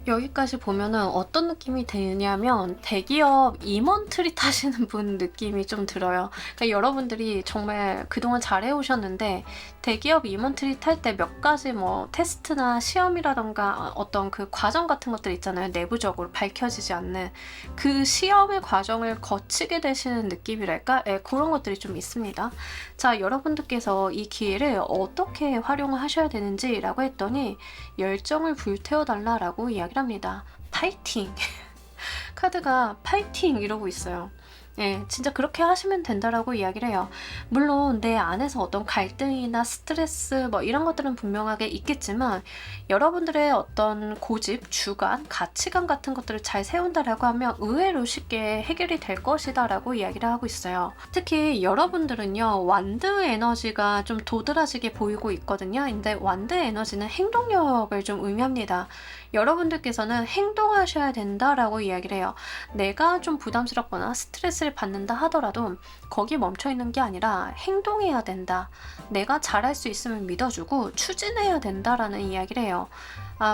여기까지 보면은 어떤 느낌이 드냐면 대기업 임원 트릿 하시는 분 느낌이 좀 들어요. 그러니까 여러분들이 정말 그동안 잘해오셨는데 대기업 임원 트릿 할 때 몇 가지 뭐 테스트나 시험이라던가 어떤 그 과정 같은 것들 있잖아요. 내부적으로 밝혀지지 않는 그 시험의 과정을 거치게 되시는 느낌이랄까? 네, 그런 것들이 좀 있습니다. 자, 여러분들께서 이 기회를 어떻게 활용을 하셔야 되는지라고 했더니 열정을 불태워달라라고 이야기를 합니다. 파이팅! 카드가 파이팅! 이러고 있어요. 예, 진짜 그렇게 하시면 된다라고 이야기를 해요. 물론 내 안에서 어떤 갈등이나 스트레스 뭐 이런 것들은 분명하게 있겠지만 여러분들의 어떤 고집, 주관, 가치관 같은 것들을 잘 세운다라고 하면 의외로 쉽게 해결이 될 것이다라고 이야기를 하고 있어요. 특히 여러분들은요, 완드 에너지가 좀 도드라지게 보이고 있거든요. 근데 완드 에너지는 행동력을 좀 의미합니다. 여러분들께서는 행동하셔야 된다라고 이야기를 해요. 내가 좀 부담스럽거나 스트레스를 받는다 하더라도 거기 멈춰 있는 게 아니라 행동해야 된다. 내가 잘할 수 있으면 믿어주고 추진해야 된다라는 이야기를 해요.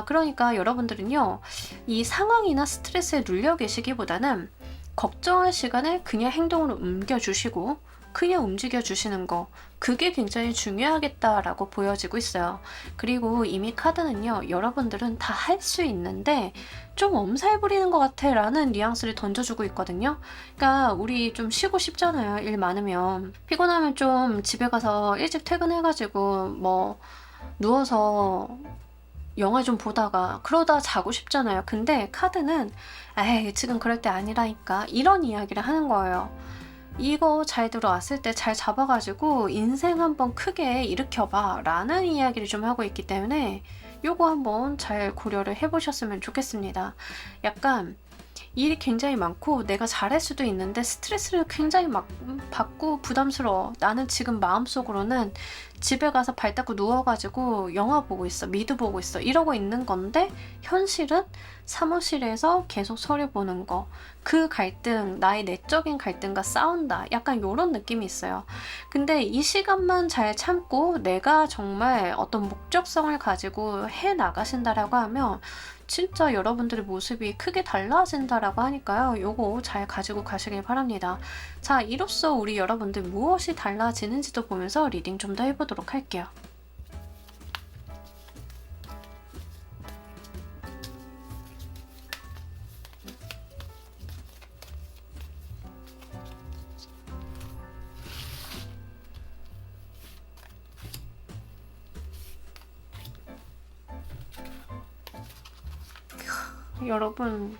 그러니까 여러분들은요, 이 상황이나 스트레스에 눌려 계시기보다는 걱정할 시간을 그냥 행동으로 옮겨주시고 그냥 움직여 주시는 거, 그게 굉장히 중요하겠다라고 보여지고 있어요. 그리고 이미 카드는요, 여러분들은 다 할 수 있는데 좀 엄살 부리는 것 같아 라는 뉘앙스를 던져주고 있거든요. 그러니까 우리 좀 쉬고 싶잖아요. 일 많으면. 피곤하면 좀 집에 가서 일찍 퇴근해가지고 뭐 누워서 영화 좀 보다가 그러다 자고 싶잖아요. 근데 카드는 에이 지금 그럴 때 아니라니까 이런 이야기를 하는 거예요. 이거 잘 들어왔을 때 잘 잡아가지고 인생 한번 크게 일으켜봐 라는 이야기를 좀 하고 있기 때문에 요거 한번 잘 고려를 해보셨으면 좋겠습니다. 약간 일이 굉장히 많고 내가 잘할 수도 있는데 스트레스를 굉장히 막 받고 부담스러워. 나는 지금 마음속으로는 집에 가서 발 닦고 누워가지고 영화 보고 있어, 미드 보고 있어 이러고 있는 건데 현실은 사무실에서 계속 서류 보는 거, 그 갈등, 나의 내적인 갈등과 싸운다, 약간 이런 느낌이 있어요. 근데 이 시간만 잘 참고 내가 정말 어떤 목적성을 가지고 해 나가신다라고 하면 진짜 여러분들의 모습이 크게 달라진다라고 하니까요. 요거 잘 가지고 가시길 바랍니다. 자, 이로써 우리 여러분들 무엇이 달라지는지도 보면서 리딩 좀 더 해보도록 할게요. 여러분,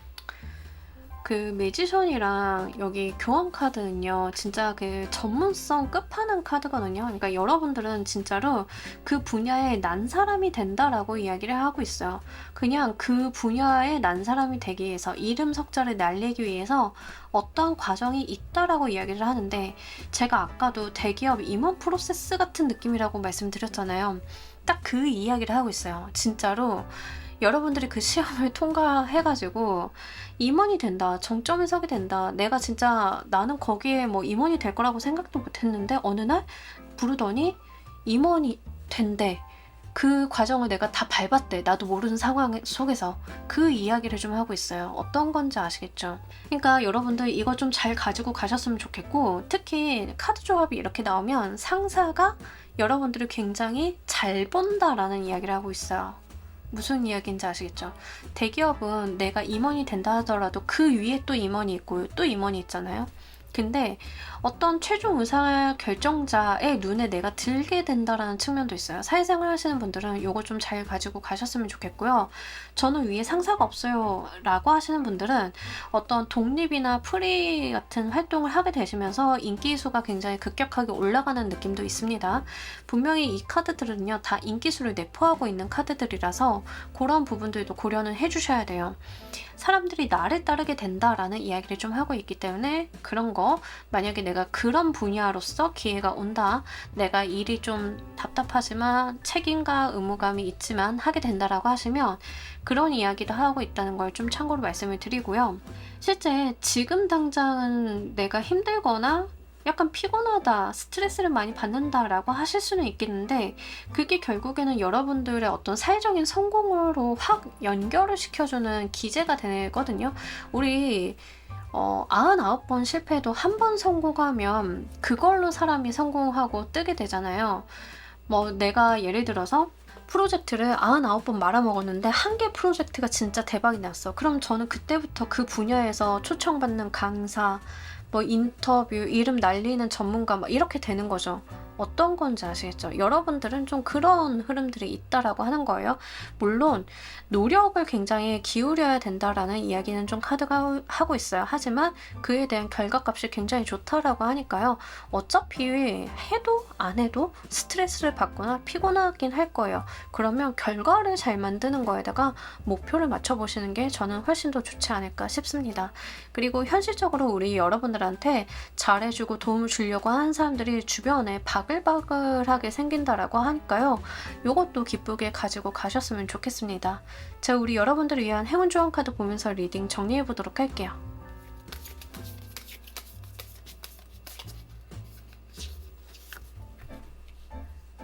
그 매지션이랑 여기 교환 카드는요, 진짜 그 전문성 끝판왕 카드거든요. 그러니까 여러분들은 진짜로 그 분야에 난 사람이 된다라고 이야기를 하고 있어요. 그냥 그 분야에 난 사람이 되기 위해서, 이름 석자를 날리기 위해서 어떤 과정이 있다라고 이야기를 하는데, 제가 아까도 대기업 임원 프로세스 같은 느낌이라고 말씀드렸잖아요. 딱 그 이야기를 하고 있어요. 진짜로 여러분들이 그 시험을 통과해가지고 임원이 된다, 정점에 서게 된다. 내가 진짜 나는 거기에 뭐 임원이 될 거라고 생각도 못했는데 어느 날 부르더니 임원이 된대. 그 과정을 내가 다 밟았대. 나도 모르는 상황 속에서. 그 이야기를 좀 하고 있어요. 어떤 건지 아시겠죠? 그러니까 여러분들 이거 좀 잘 가지고 가셨으면 좋겠고, 특히 카드 조합이 이렇게 나오면 상사가 여러분들을 굉장히 잘 본다라는 이야기를 하고 있어요. 무슨 이야기인지 아시겠죠? 대기업은 내가 임원이 된다 하더라도 그 위에 또 임원이 있고 또 임원이 있잖아요. 근데 어떤 최종 의사 결정자의 눈에 내가 들게 된다라는 측면도 있어요. 사회생활 하시는 분들은 이거 좀 잘 가지고 가셨으면 좋겠고요. 저는 위에 상사가 없어요 라고 하시는 분들은 어떤 독립이나 프리 같은 활동을 하게 되시면서 인기수가 굉장히 급격하게 올라가는 느낌도 있습니다. 분명히 이 카드들은요, 다 인기수를 내포하고 있는 카드들이라서 그런 부분들도 고려는 해주셔야 돼요. 사람들이 나를 따르게 된다라는 이야기를 좀 하고 있기 때문에 그런 거, 만약에 내가 그런 분야로서 기회가 온다, 내가 일이 좀 답답하지만 책임과 의무감이 있지만 하게 된다라고 하시면 그런 이야기도 하고 있다는 걸 좀 참고로 말씀을 드리고요. 실제 지금 당장은 내가 힘들거나 약간 피곤하다, 스트레스를 많이 받는다라고 하실 수는 있겠는데, 그게 결국에는 여러분들의 어떤 사회적인 성공으로 확 연결을 시켜주는 기제가 되거든요. 우리 99번 실패해도 한 번 성공하면 그걸로 사람이 성공하고 뜨게 되잖아요. 뭐 내가 예를 들어서 프로젝트를 99번 말아먹었는데 한 개 프로젝트가 진짜 대박이 났어. 그럼 저는 그때부터 그 분야에서 초청받는 강사, 뭐 인터뷰, 이름 날리는 전문가 막 이렇게 되는 거죠. 어떤 건지 아시겠죠? 여러분들은 좀 그런 흐름들이 있다라고 하는 거예요. 물론 노력을 굉장히 기울여야 된다라는 이야기는 좀 카드가 하고 있어요. 하지만 그에 대한 결과값이 굉장히 좋다라고 하니까요. 어차피 해도 안 해도 스트레스를 받거나 피곤하긴 할 거예요. 그러면 결과를 잘 만드는 거에다가 목표를 맞춰보시는 게 저는 훨씬 더 좋지 않을까 싶습니다. 그리고 현실적으로 우리 여러분들한테 잘해주고 도움을 주려고 하는 사람들이 주변에 바글바글하게 생긴다라고 하니까요. 이것도 기쁘게 가지고 가셨으면 좋겠습니다. 자, 우리 여러분들을 위한 행운 조언 카드 보면서 리딩 정리해 보도록 할게요.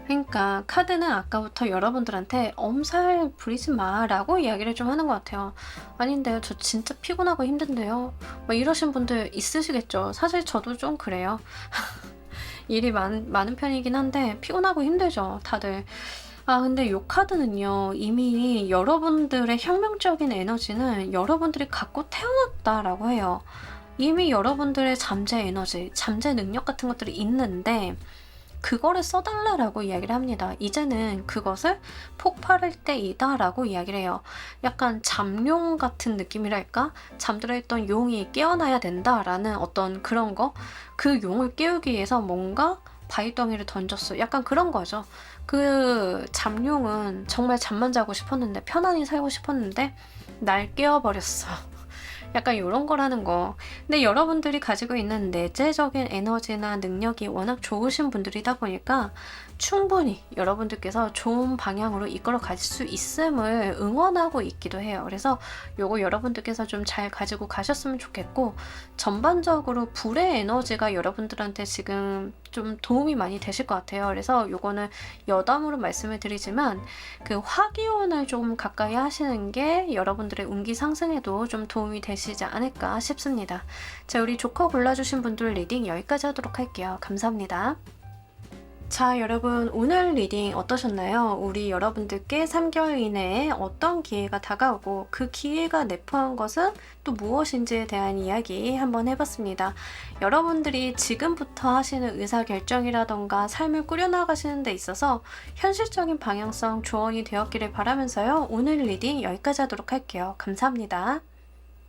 그러니까 카드는 아까부터 여러분들한테 엄살 부리지 마라고 이야기를 좀 하는 것 같아요. 아닌데요, 저 진짜 피곤하고 힘든데요. 뭐 이러신 분들 있으시겠죠. 사실 저도 좀 그래요. 일이 많은 편이긴 한데 피곤하고 힘들죠, 다들. 아, 근데 이 카드는요, 이미 여러분들의 혁명적인 에너지는 여러분들이 갖고 태어났다라고 해요. 이미 여러분들의 잠재 에너지, 잠재 능력 같은 것들이 있는데 그거를 써달라라고 이야기를 합니다. 이제는 그것을 폭발할 때이다라고 이야기를 해요. 약간 잠룡 같은 느낌이랄까? 잠들어 있던 용이 깨어나야 된다라는 어떤 그런 거? 그 용을 깨우기 위해서 뭔가 바위덩이를 던졌어. 약간 그런 거죠. 그 잠룡은 정말 잠만 자고 싶었는데, 편안히 살고 싶었는데 날 깨워버렸어. 약간 이런 거라는 거. 근데 여러분들이 가지고 있는 내재적인 에너지나 능력이 워낙 좋으신 분들이다 보니까 충분히 여러분들께서 좋은 방향으로 이끌어 가실 수 있음을 응원하고 있기도 해요. 그래서 요거 여러분들께서 좀 잘 가지고 가셨으면 좋겠고, 전반적으로 불의 에너지가 여러분들한테 지금 좀 도움이 많이 되실 것 같아요. 그래서 요거는 여담으로 말씀을 드리지만 그 화기운을 좀 가까이 하시는 게 여러분들의 운기 상승에도 좀 도움이 되시지 않을까 싶습니다. 자, 우리 조커 골라주신 분들 리딩 여기까지 하도록 할게요. 감사합니다. 자, 여러분, 오늘 리딩 어떠셨나요? 우리 여러분들께 3개월 이내에 어떤 기회가 다가오고 그 기회가 내포한 것은 또 무엇인지에 대한 이야기 한번 해봤습니다. 여러분들이 지금부터 하시는 의사결정이라던가 삶을 꾸려나가시는 데 있어서 현실적인 방향성 조언이 되었기를 바라면서요. 오늘 리딩 여기까지 하도록 할게요. 감사합니다.